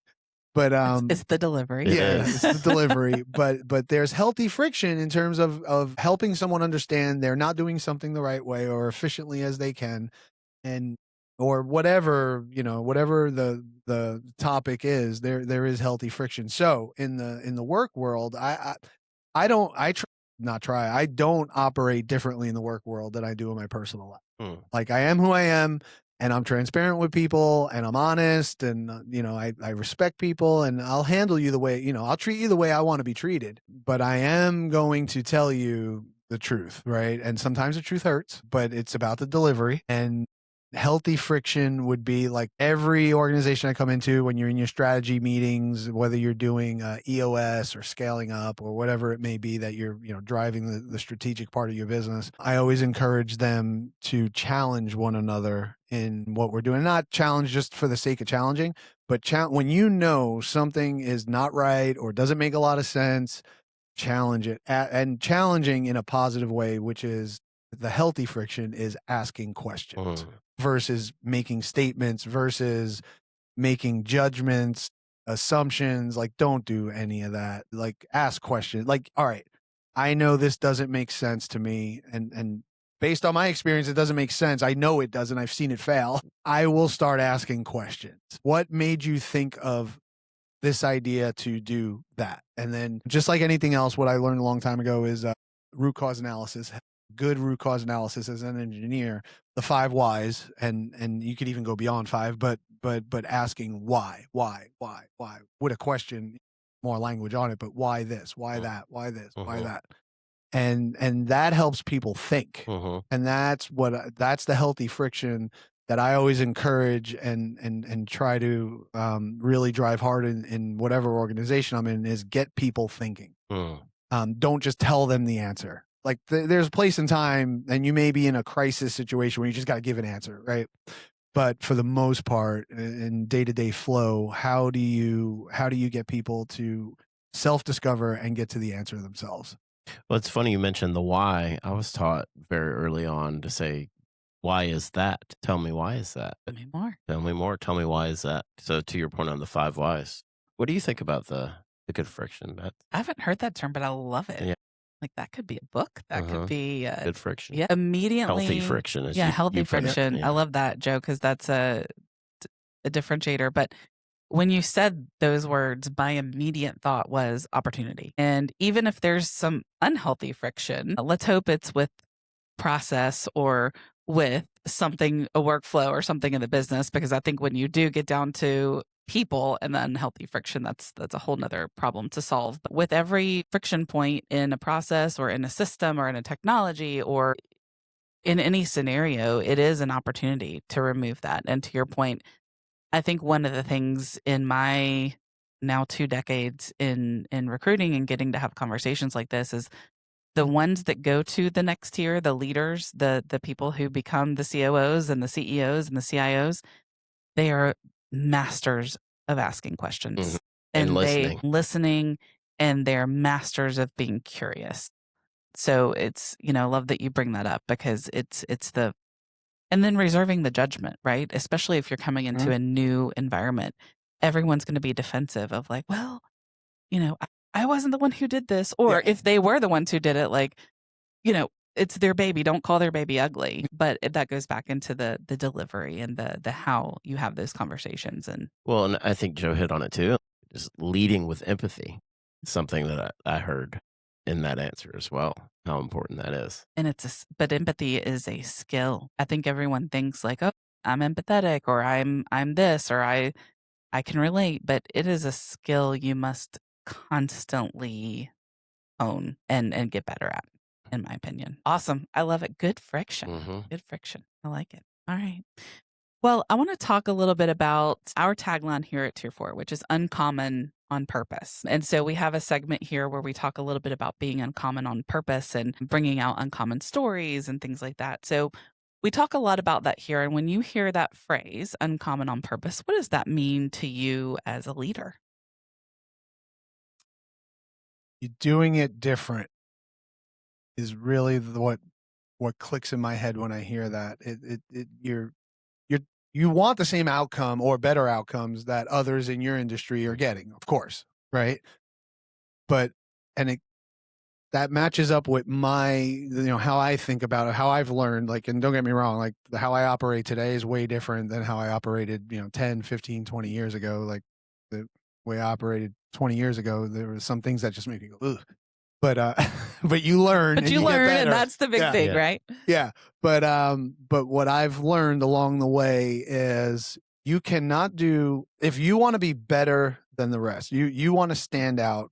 it's the delivery. It's the delivery. But there's healthy friction in terms of helping someone understand they're not doing something the right way or efficiently as they can, and or whatever the topic is, there is healthy friction. So in the work world, I don't operate differently in the work world than I do in my personal life. Like I am who I am, and I'm transparent with people, and I'm honest, and I respect people, and I'll handle you the way, I'll treat you the way I want to be treated, but I am going to tell you the truth, right? And sometimes the truth hurts, but it's about the delivery. And healthy friction would be like every organization I come into, when you're in your strategy meetings, whether you're doing EOS or scaling up or whatever it may be that you're driving the strategic part of your business, I always encourage them to challenge one another in what we're doing. Not challenge just for the sake of challenging, but when something is not right or doesn't make a lot of sense, challenge it, and challenging in a positive way, which is the healthy friction is asking questions versus making statements versus making judgments, assumptions. Like, don't do any of that. Like, ask questions. Like, all right, I know this doesn't make sense to me, and based on my experience, it doesn't make sense. I know it doesn't. I've seen it fail. I will start asking questions. What made you think of this idea to do that? And then, just like anything else, what I learned a long time ago is root cause analysis. Good root cause analysis as an engineer, the 5 whys, and you could even go beyond 5, but asking why with a question, more language on it, but why this, why that, why this, why that, and that helps people think, and that's the healthy friction that I always encourage and try to really drive hard in whatever organization I'm in is get people thinking. Don't just tell them the answer. Like there's a place and time, and you may be in a crisis situation where you just got to give an answer, right? But for the most part, in day-to-day flow, how do you get people to self-discover and get to the answer themselves? Well, it's funny you mentioned the why. I was taught very early on to say, why is that? Tell me why is that? Tell me more. Tell me more. Tell me why is that? So to your point on the 5 whys, what do you think about the good friction, Beth? I haven't heard that term, but I love it. Yeah. Like that could be a book. That could be good friction. Yeah, immediately Healthy friction. As healthy you put it. friction. Yeah. I love that, Joe, because that's a differentiator. But when you said those words, my immediate thought was opportunity. And even if there's some unhealthy friction, let's hope it's with process or with something, a workflow or something in the business, because I think when you do get down to people and the unhealthy friction, that's a whole nother problem to solve. But with every friction point in a process or in a system or in a technology or in any scenario, it is an opportunity to remove that. And to your point, I think one of the things in my now 2 decades in recruiting and getting to have conversations like this is the ones that go to the next tier, the leaders, the people who become the COOs and the CEOs and the CIOs, they are masters of asking questions and listening, and they're masters of being curious. So it's, love that you bring that up because it's and then reserving the judgment, right? Especially if you're coming into a new environment, everyone's going to be defensive of like, well, I wasn't the one who did this. Or if they were the ones who did it, like, it's their baby. Don't call their baby ugly. But that goes back into the delivery and the how you have those conversations. And I think Joe hit on it too. Just leading with empathy. Something that I heard in that answer as well. How important that is. And but empathy is a skill. I think everyone thinks like, oh, I'm empathetic, or I'm this, or I can relate. But it is a skill you must constantly own and get better at, in my opinion. Awesome. I love it. Good friction. Good friction. I like it. All right. Well, I want to talk a little bit about our tagline here at Tier 4, which is uncommon on purpose. And so we have a segment here where we talk a little bit about being uncommon on purpose and bringing out uncommon stories and things like that. So we talk a lot about that here. And when you hear that phrase, uncommon on purpose, what does that mean to you as a leader? You're doing it different is really what clicks in my head when I hear that. You want the same outcome or better outcomes that others in your industry are getting, of course, right? But that matches up with my, how I think about it, how I've learned, like, and don't get me wrong, like how I operate today is way different than how I operated, 10, 15, 20 years ago. Like the way I operated 20 years ago, there were some things that just made me go, ugh. But you learn. But you learn, and that's the big thing, right? Yeah. But what I've learned along the way is you cannot if you want to be better than the rest, you want to stand out,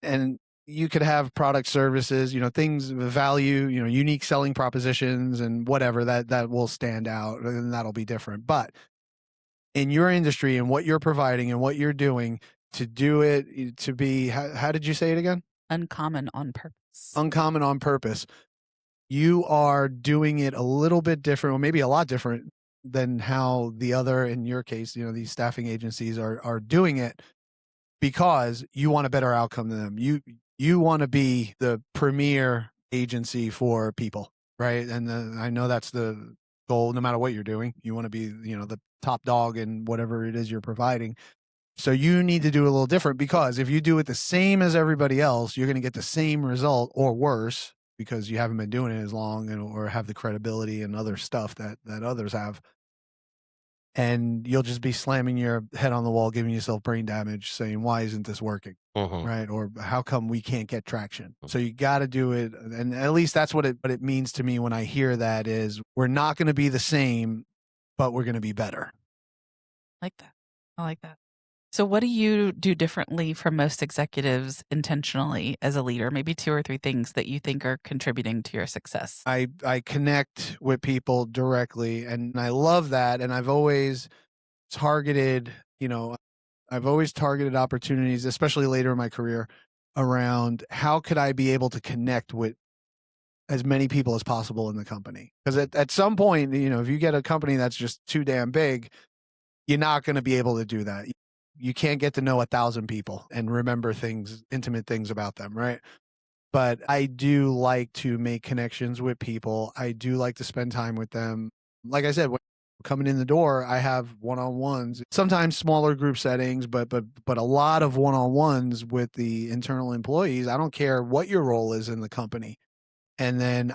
and you could have product services, things of value, unique selling propositions and whatever that will stand out, and that'll be different. But in your industry and what you're providing and what you're doing, to do it, to be, how did you say it again? Uncommon on purpose. Uncommon on purpose. You are doing it a little bit different, or maybe a lot different than how the other, in your case, these staffing agencies are doing it, because you want a better outcome than them. You want to be the premier agency for people, right? And I know that's the goal, no matter what you're doing. You want to be, the top dog in whatever it is you're providing. So you need to do a little different, because if you do it the same as everybody else, you're going to get the same result or worse, because you haven't been doing it as long or have the credibility and other stuff that others have. And you'll just be slamming your head on the wall, giving yourself brain damage, saying, why isn't this working? Right? Or how come we can't get traction? So you got to do it. And at least that's what it means to me when I hear that is we're not going to be the same, but we're going to be better. I like that. So what do you do differently from most executives intentionally as a leader? Maybe 2 or 3 things that you think are contributing to your success. I connect with people directly, and I love that. And I've always targeted, I've always targeted opportunities, especially later in my career, around how could I be able to connect with as many people as possible in the company. Because at some point, if you get a company that's just too damn big, you're not going to be able to do that. You can't get to know 1,000 people and remember intimate things about them, right? But I do like to make connections with people. I do like to spend time with them. Like I said, when coming in the door, I have one-on-ones, sometimes smaller group settings, but a lot of one-on-ones with the internal employees. I don't care what your role is in the company. And then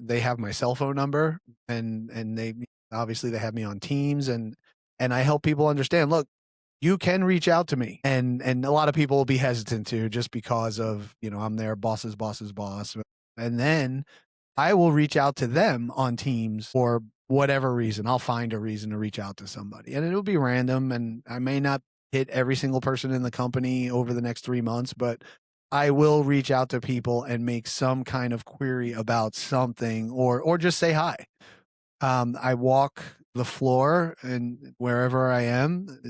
they have my cell phone number, and they obviously they have me on Teams, and I help people understand, look, you can reach out to me. And a lot of people will be hesitant to, just because of, I'm their boss's boss's boss. And then I will reach out to them on Teams for whatever reason. I'll find a reason to reach out to somebody, and it'll be random. And I may not hit every single person in the company over the next 3 months, but I will reach out to people and make some kind of query about something, or just say hi. I walk the floor, and wherever I am,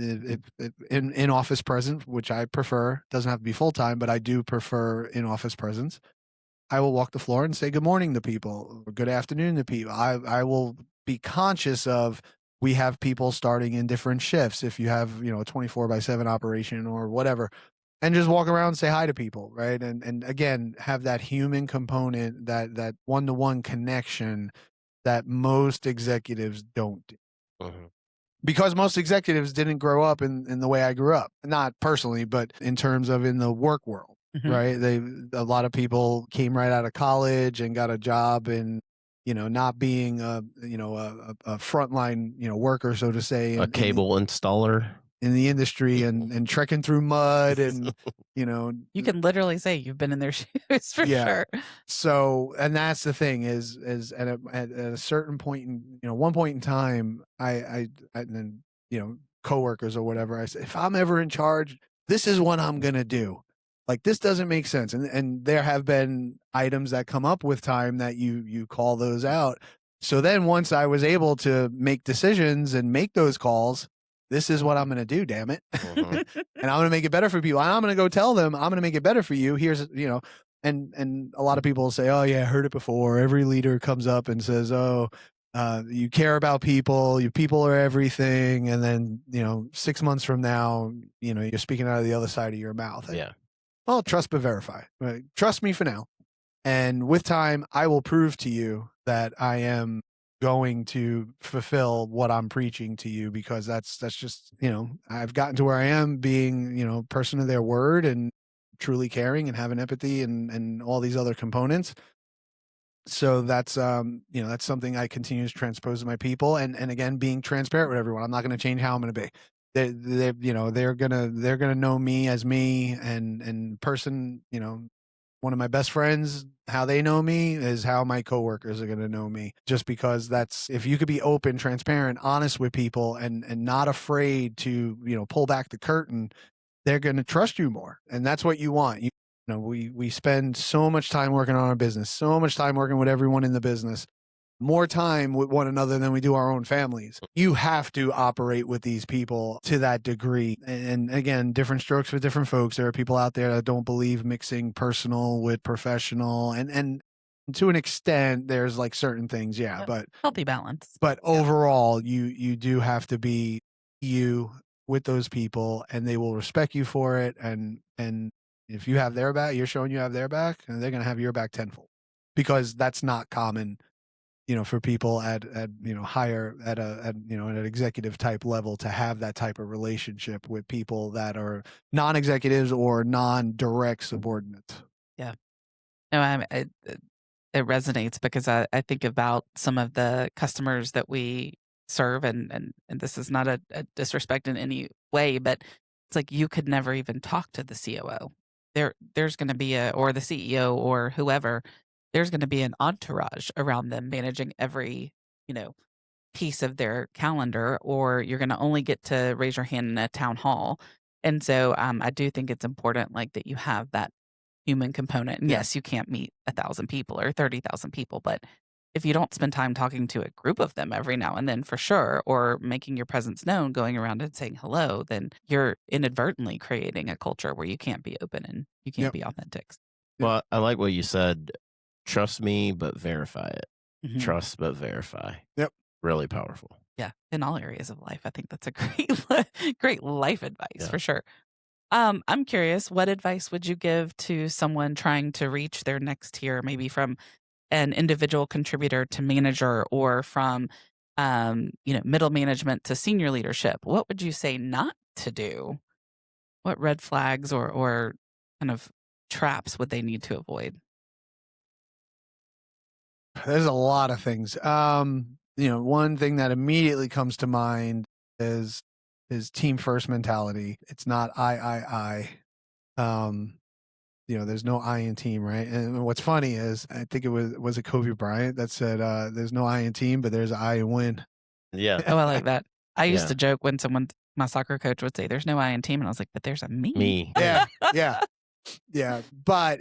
in office presence, which I prefer. Doesn't have to be full time, but I do prefer in office presence. I will walk the floor and say good morning to people, or good afternoon to people. I will be conscious of, we have people starting in different shifts. If you have, a 24/7 operation or whatever, and just walk around and say hi to people, right? And again, have that human component, that one-to-one connection that most executives don't do. Mhm. Because most executives didn't grow up in the way I grew up. Not personally, but in terms of in the work world, right? A lot of people came right out of college and got a job in, not being a frontline, worker, so to say, A cable installer. in the industry, and trekking through mud, and You can literally say you've been in their shoes for Yeah. sure. So, and that's the thing is at a certain point in, one point in time, and then, coworkers or whatever, I said, if I'm ever in charge, this is what I'm going to do. Like, this doesn't make sense. And there have been items that come up with time that you call those out. So then once I was able to make decisions and make those calls, this is what I'm going to do, damn it. Mhm. And I'm going to make it better for people. And I'm going to go tell them, I'm going to make it better for you. Here's, and a lot of people say, oh yeah, I heard it before. Every leader comes up and says, oh, you care about people, you people are everything. And then, 6 months from now, you're speaking out of the other side of your mouth. And, Yeah. well, trust but verify. Right? Trust me for now. And with time, I will prove to you that I am going to fulfill what I'm preaching to you, because that's just, I've gotten to where I am being, person of their word, and truly caring and having empathy, and all these other components. So that's, that's something I continue to transpose to my people. And again, being transparent with everyone. I'm not going to change how I'm going to be. They're gonna know me as me, and person, one of my best friends, how they know me is how my coworkers are going to know me. Just because if you could be open, transparent, honest with people, and not afraid to, pull back the curtain, they're going to trust you more. And that's what you want. We spend so much time working on our business, so much time working with everyone in the business, more time with one another than we do our own families. You have to operate with these people to that degree. And again, different strokes for different folks. There are people out there that don't believe mixing personal with professional. And to an extent, there's like certain things. Yeah. But Healthy balance. But overall, you do have to be you with those people, and they will respect you for it. And if you have their back, you're showing you have their back, and they're going to have your back tenfold, because that's not common, for people at higher, at an executive type level, to have that type of relationship with people that are non-executives or non-direct subordinates. Yeah. No, it resonates, because I think about some of the customers that we serve, and this is not a disrespect in any way, but it's like you could never even talk to the COO. There's going to be or the CEO or whoever. There's going to be an entourage around them managing every, piece of their calendar, or you're going to only get to raise your hand in a town hall. And so I do think it's important like that you have that human component. And Yeah. yes, you can't meet 1,000 people or 30,000 people, but if you don't spend time talking to a group of them every now and then for sure, or making your presence known, going around and saying hello, then you're inadvertently creating a culture where you can't be open and you can't Yep. be authentic. Well, I like what you said. Trust me, but verify it. Mhm. Trust, but verify. Yep. Really powerful. Yeah, in all areas of life. I think that's a great life advice Yeah. for sure. I'm curious, what advice would you give to someone trying to reach their next tier, maybe from an individual contributor to manager or from middle management to senior leadership? What would you say not to do? What red flags or kind of traps would they need to avoid? There's a lot of things. One thing that immediately comes to mind is team first mentality. It's not I. There's no I in team, right? And what's funny is I think it was it Kobe Bryant that said there's no I in team, but there's I in win. Yeah. Oh, I like that. I used Yeah. to joke when my soccer coach would say, "There's no I in team," and I was like, "But there's a me." Me. Yeah. But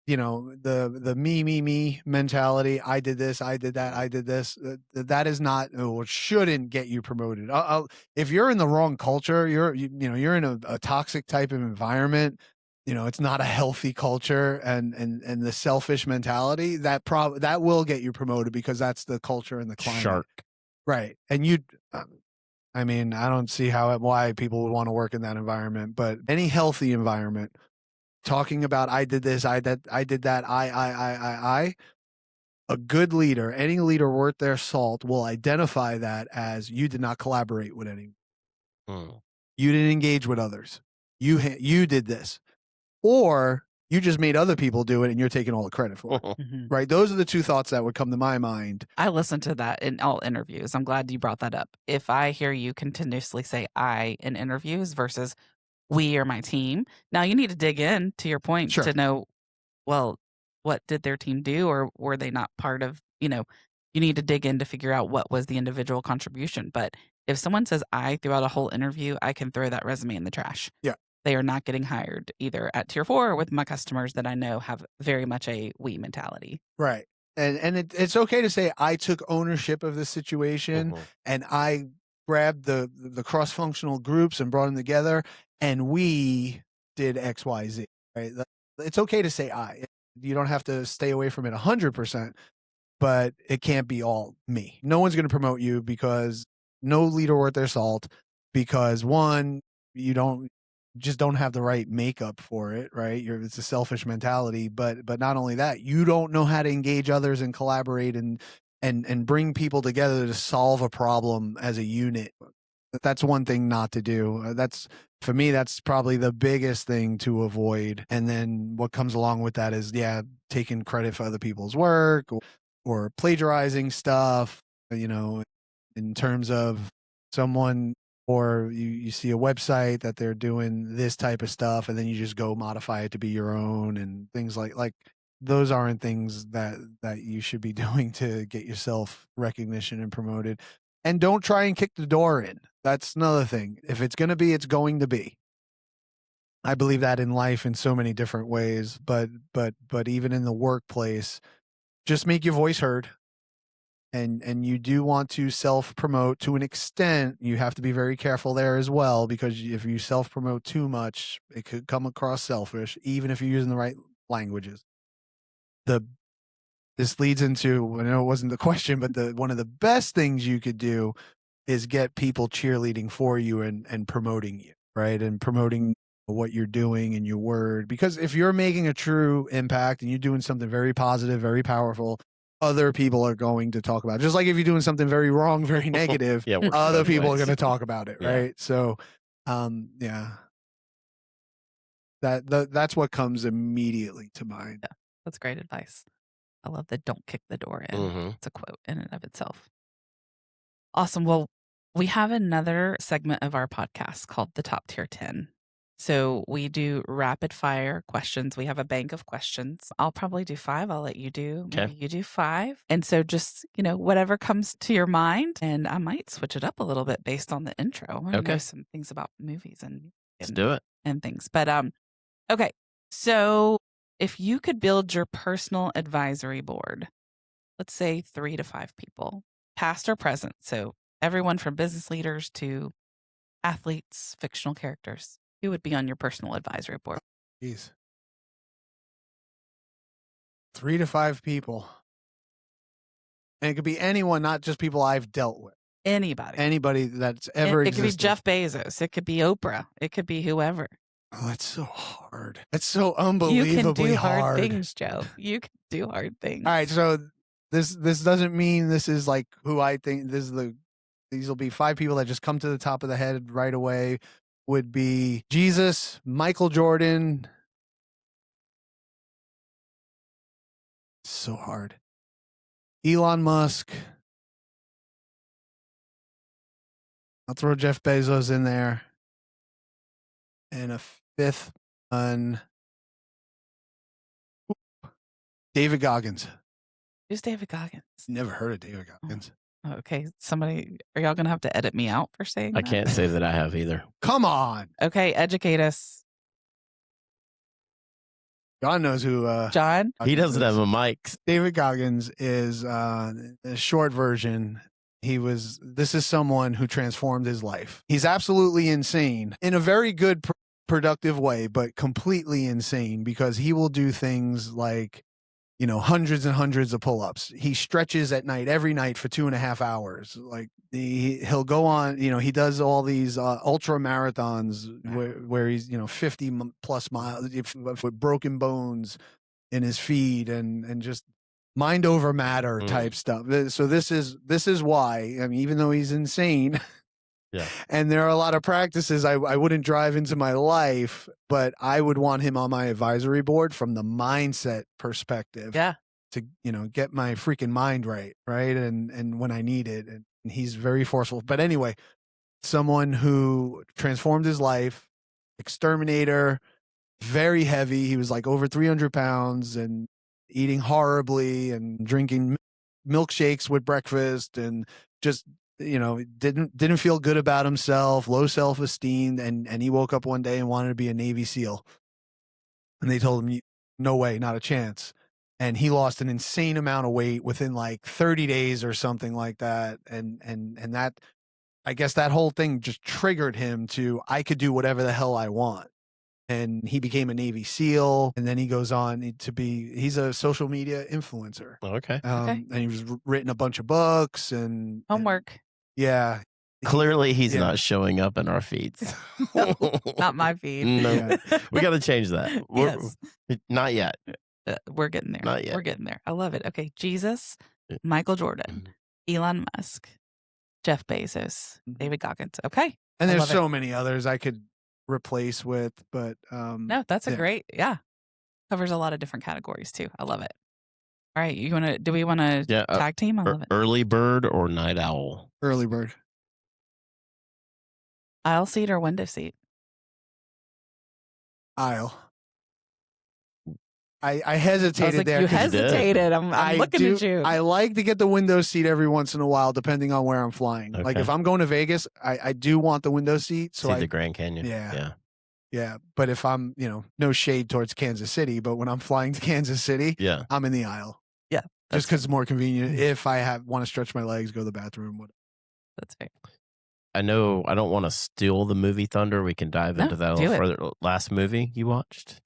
the me mentality. I did this. I did that. I did this. That is not. It shouldn't get you promoted. If you're in the wrong culture, you're in a toxic type of environment. It's not a healthy culture, and the selfish mentality that will get you promoted because that's the culture and the climate. Shark. Right. And I don't see why people would want to work in that environment, but any healthy environment, talking about I did this, I did that, I. A good leader, any leader worth their salt, will identify that as you did not collaborate with anyone. You didn't engage with others. You did this. Or you just made other people do it and you're taking all the credit for it. Mhm. Right? Those are the two thoughts that would come to my mind. I listen to that in all interviews. I'm glad you brought that up. If I hear you continuously say I in interviews versus we or my team, now you need to dig in to your point Sure. to know, well, what did their team do or were they not part of, you need to dig in to figure out what was the individual contribution. But if someone says I throughout a whole interview, I can throw that resume in the trash. Yeah. They are not getting hired either at tier 4 or with my customers that I know have very much a we mentality. Right. And it's okay to say I took ownership of the situation and I grabbed the cross-functional groups and brought them together and we did X, Y, Z. Right. It's okay to say I. You don't have to stay away from it 100%, but it can't be all me. No one's going to promote you because no leader worth their salt, because one, you just don't have the right makeup for it, right? It's a selfish mentality, but not only that, you don't know how to engage others and collaborate and bring people together to solve a problem as a unit. That's one thing not to do. For me, that's probably the biggest thing to avoid. And then what comes along with that is, taking credit for other people's work or plagiarizing stuff, in terms of someone, or you see a website that they're doing this type of stuff and then you just go modify it to be your own and things like those aren't things that you should be doing to get yourself recognition and promoted. And don't try and kick the door in. That's another thing. If it's going to be, it's going to be. I believe that in life in so many different ways, but even in the workplace, just make your voice heard. And you do want to self-promote to an extent. You have to be very careful there as well, because if you self-promote too much, it could come across selfish, even if you're using the right languages. This leads into, I know it wasn't the question, but one of the best things you could do is get people cheerleading for you and promoting you, right? And promoting what you're doing and your word. Because if you're making a true impact and you're doing something very positive, very powerful, other people are going to talk about it. Just like if you're doing something very wrong, very negative, other people are going to talk about it, right? So, that's what comes immediately to mind. Yeah, that's great advice. I love the don't kick the door in. It's a quote in and of itself. Awesome. Well, we have another segment of our podcast called the Top Tier 10. So we do rapid fire questions. We have a bank of questions. I'll probably do 5. I'll let you do. Maybe you do 5. And so just, whatever comes to your mind. And I might switch it up a little bit based on the intro. I know some things about movies and Let's do it. and things. But okay. So if you could build your personal advisory board, let's say 3 to 5 people, past or present, so everyone from business leaders to athletes, fictional characters, who would be on your personal advisory board? Jeez. 3 to 5 people. And it could be anyone, not just people I've dealt with. Anybody. Anybody that's ever It could be existed. Jeff Bezos. It could be Oprah. It could be whoever. Oh, that's so hard. That's so You can unbelievably do hard. hard things, Joe. You can do hard things. All right, so this doesn't mean this is like who I think these will be 5 people that just come to the top of the head right away. Would be Jesus, Michael Jordan. So hard. Elon Musk. I'll throw Jeff Bezos in there. And a 5th one. David Goggins. Who's David Goggins? Never heard of David Goggins. Oh, okay. Somebody, are y'all going to have to edit me out for saying I that? can't say that I have either. Come on. Okay, educate us. John knows who. John? He doesn't have a mic. David Goggins is a short version. This is someone who transformed his life. He's absolutely insane in a very good, productive way, but completely insane because he will do things like, hundreds and hundreds of pull-ups. He stretches at night, every night for 2.5 hours. Like he'll go on, he does all these ultra marathons where he's, 50 plus miles with broken bones in his feet and just mind over matter type stuff. So this is why, even though he's insane, yeah, and there are a lot of practices I wouldn't drive into my life, but I would want him on my advisory board from the mindset perspective. Yeah. To, get my freaking mind right. And when I need it. And he's very forceful. But anyway, someone who transformed his life, exterminator, very heavy. He was like over 300 pounds and eating horribly and drinking milkshakes with breakfast and just, didn't feel good about himself, low self-esteem. And he woke up one day and wanted to be a Navy SEAL. And they told him, no way, not a chance. And he lost an insane amount of weight within like 30 days or something like that. And that, I guess that whole thing just triggered him to, I could do whatever the hell I want. And he became a Navy SEAL. And then he goes on to he's a social media influencer. Okay. And he was written a bunch of books and Homework. Yeah. Clearly, he's not showing up in our feeds. Not my feed. No, Yeah. we got to change that. Yes. Not yet. We're getting there. Not yet. We're getting there. I love it. Okay. Jesus, Michael Jordan, Elon Musk, Jeff Bezos, David Goggins. Okay. And I there's love so many others I could replace with, but No, that's a great, covers a lot of different categories too. I love it. All right. Do we want to tag team? I love it. Early bird or night owl? Early bird. Aisle seat or window seat? Aisle. I hesitated there. You 'cause hesitated. I'm looking at you. I like to get the window seat every once in a while, depending on where I'm flying. Like if I'm going to Vegas, I do want the window seat. So see the Grand Canyon. Yeah. But if I'm, no shade towards Kansas City, but when I'm flying to Kansas City, I'm in the aisle. Yeah. Just because it's more convenient. If I want to stretch my legs, go to the bathroom, whatever. That's fair. I know I don't want to steal the movie thunder. We can dive into that a little further. Last movie you watched?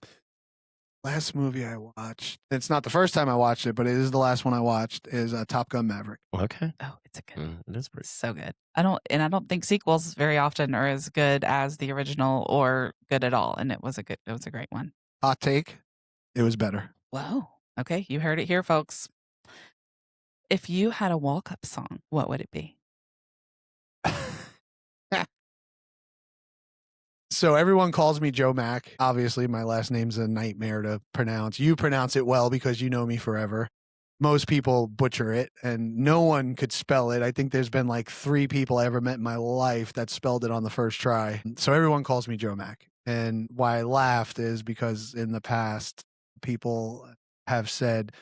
Last movie I watched. It's not the first time I watched it, but it is the last one I watched. Is Top Gun Maverick. Okay. Oh, it's a good. It is pretty. So good. I don't think sequels very often are as good as the original or good at all. And it was a great one. Hot take. It was better. Whoa. Okay, you heard it here, folks. If you had a walk-up song, what would it be? So everyone calls me Joe Mac. Obviously, my last name's a nightmare to pronounce. You pronounce it well because you know me forever. Most people butcher it, and no one could spell it. I think there's been like 3 people I ever met in my life that spelled it on the first try. So everyone calls me Joe Mac. And why I laughed is because in the past, people have said,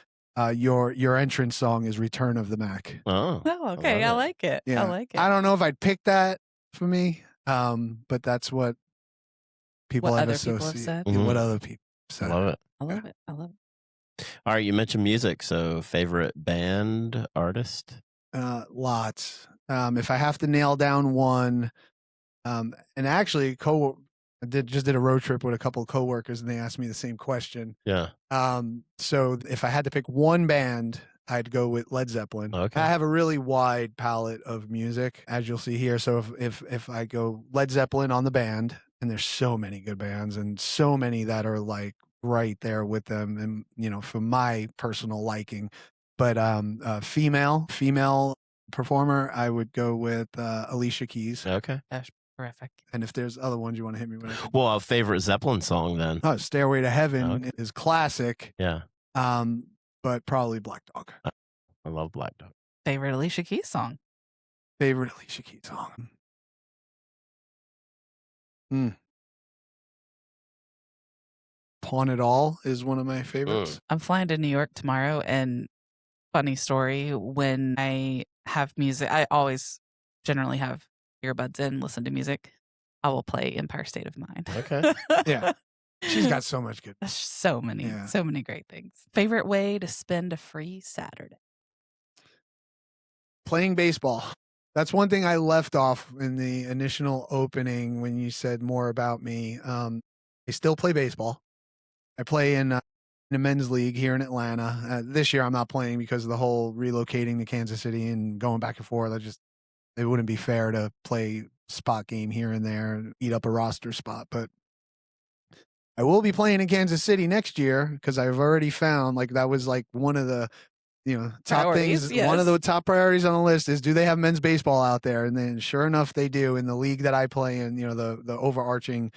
your entrance song is Return of the Mac. Oh, okay. I like it. Yeah. I like it. I don't know if I'd pick that for me, but that's what people What have other people have associated. said. What other people have said. Love it. I love it. I love it. All right, you mentioned music. So, favorite band, artist? Lots. If I have to nail down one, and actually, just did a road trip with a couple of coworkers, and they asked me the same question. Yeah. So if I had to pick one band, I'd go with Led Zeppelin. Okay. I have a really wide palette of music, as you'll see here. So if I go Led Zeppelin on the band, and there's so many good bands and so many that are like right there with them, and for my personal liking. But female performer, I would go with Alicia Keys. Okay. That's terrific. And if there's other ones you want to hit me with, Well, a favorite Zeppelin song then? oh, Stairway to Heaven Okay. is classic. Yeah. But probably Black Dog. I love Black Dog. Favorite Alicia Keys song? Favorite Alicia Keys song. Pawn It All is one of my favorites. I'm flying to New York tomorrow, and funny story, when I have music, I always generally have earbuds in, listen to music. I will play Empire State of Mind. Okay. Yeah. She's got so much good. So many great things. Favorite way to spend a free Saturday? Playing baseball. That's one thing I left off in the initial opening when you said more about me. I still play baseball. I play in a men's league here in Atlanta. This year I'm not playing because of the whole relocating to Kansas City and going back and forth. It wouldn't be fair to play spot game here and there and eat up a roster spot. But I will be playing in Kansas City next year because I've already found that was one of the top Priorities, things. yes. One of the top priorities on the list is, do they have men's baseball out there? And then sure enough, they do in the league that I play in, the overarching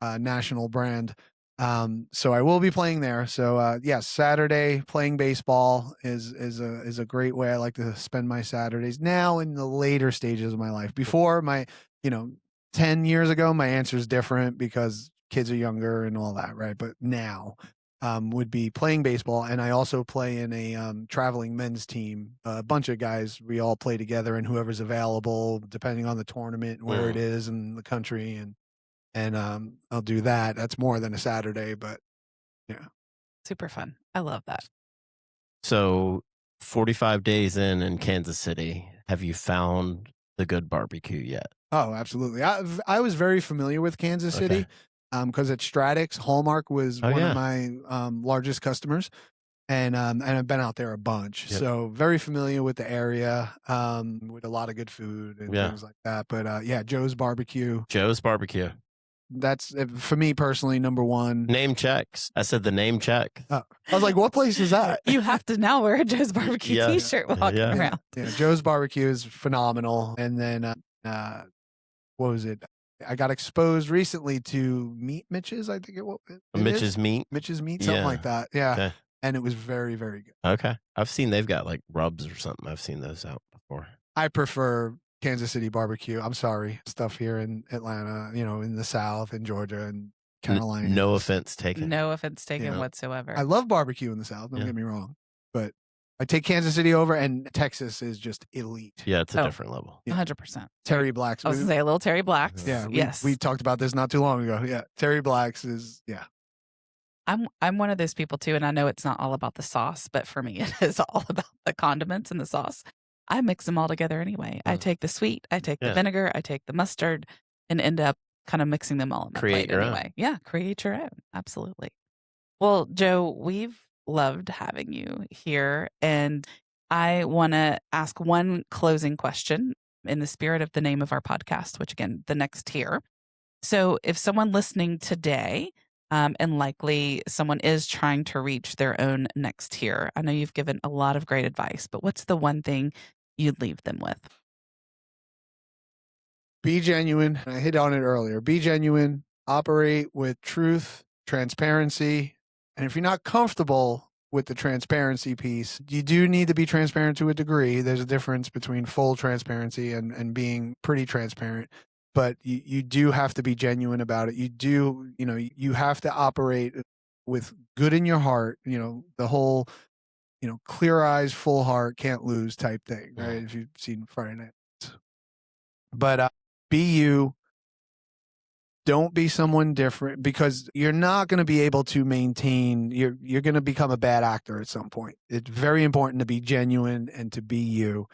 national brand. So I will be playing there. So yes, Saturday playing baseball is a great way I like to spend my Saturdays now in the later stages of my life. Before 10 years ago, my answer is different because kids are younger and all that, right? But now would be playing baseball. And I also play in a traveling men's team, a bunch of guys. We all play together, and whoever's available, depending on the tournament and where it is in the country. And I'll do that. That's more than a Saturday, but yeah. Super fun. I love that. So 45 days in Kansas City, have you found the good barbecue yet? Oh, absolutely. I was very familiar with Kansas City because at Stratix, Hallmark was one of my largest customers. And I've been out there a bunch. Yep. So very familiar with the area with a lot of good food and things like that. But Joe's Barbecue. Joe's Barbecue. That's, for me personally, number one. Name checks. I said the name check. I was like, what place is that? You have to now wear a Joe's Barbecue t-shirt walking around. Yeah, Joe's Barbecue is phenomenal. And then, what was it? I got exposed recently to Meat Mitch's, I think it was. Mitch's Meat? Mitch's Meat, something like that. Yeah. Okay. And it was very, very good. Okay. I've seen they've got rubs or something. I've seen those out before. I prefer Kansas City barbecue. I'm sorry. Stuff here in Atlanta, in the South, in Georgia and Carolina. No offense taken. No offense taken whatsoever. I love barbecue in the South. Don't get me wrong. But I take Kansas City over, and Texas is just elite. Yeah, it's a different level. 100%. Terry Black's. I was going to say a little Terry Black's. Yeah. Yes. We talked about this not too long ago. Yeah. Terry Black's is, I'm one of those people too, and I know it's not all about the sauce, but for me, it is all about the condiments and the sauce. I mix them all together anyway. I take the sweet, I take the vinegar, I take the mustard, and end up kind of mixing them all in my plate anyway. Yeah, create your own. Absolutely. Well, Joe, we've loved having you here, and I want to ask one closing question in the spirit of the name of our podcast, which again, The Next Tier. So if someone listening today, and likely someone is trying to reach their own next tier, I know you've given a lot of great advice, but what's the one thing you'd leave them with? Be genuine. I hit on it earlier. Be genuine. Operate with truth, transparency. And if you're not comfortable with the transparency piece, you do need to be transparent to a degree. There's a difference between full transparency and being pretty transparent. But you do have to be genuine about it. You have to operate with good in your heart, the whole, clear eyes, full heart, can't lose type thing, right? If you've seen Friday Night. But be you, Don't be someone different, because you're not going to be able to maintain, you're going to become a bad actor at some point. It's very important to be genuine and to be you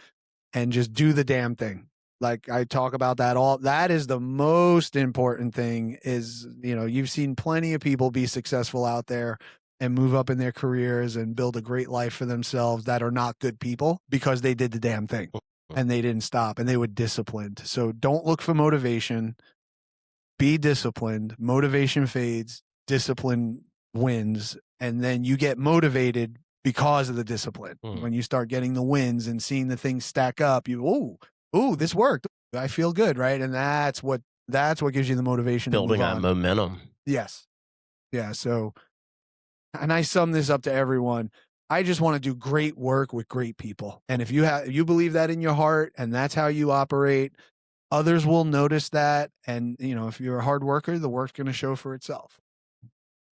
and just do the damn thing. Like I talk about that is the most important thing. Is, you've seen plenty of people be successful out there and move up in their careers and build a great life for themselves that are not good people because they did the damn thing and they didn't stop and they were disciplined. So don't look for motivation. Be disciplined. Motivation fades, discipline wins, and then you get motivated because of the discipline. When you start getting the wins and seeing the things stack up, this worked. I feel good, right? And that's what gives you the motivation. Building on momentum. Yes. Yeah. So, and I sum this up to everyone. I just want to do great work with great people. And if you believe that in your heart and that's how you operate, others will notice that. And, if you're a hard worker, the work's going to show for itself.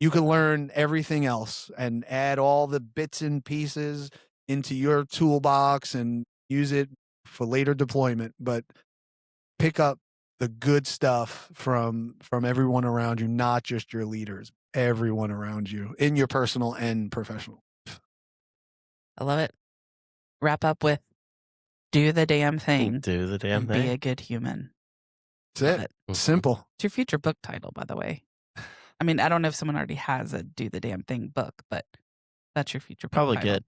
You can learn everything else and add all the bits and pieces into your toolbox and use it for later deployment, but pick up the good stuff from everyone around you, not just your leaders, everyone around you in your personal and professional life. I love it. Wrap up with do the damn thing. Do the damn and thing. Be a good human. That's it. Simple. It's your future book title, by the way. I mean, I don't know if someone already has a do the damn thing book, but that's your future book Probably title.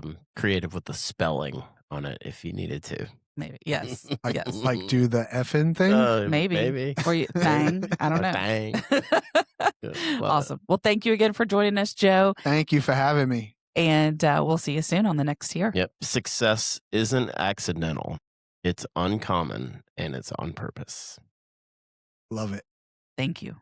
get creative with the spelling on it if you needed to. Maybe. Yes. Yes. Like do the effing thing? Maybe. Or you thang. I don't know. Thang. Awesome. Well, thank you again for joining us, Joe. Thank you for having me. And we'll see you soon on the next tier. Yep. Success isn't accidental. It's uncommon and it's on purpose. Love it. Thank you.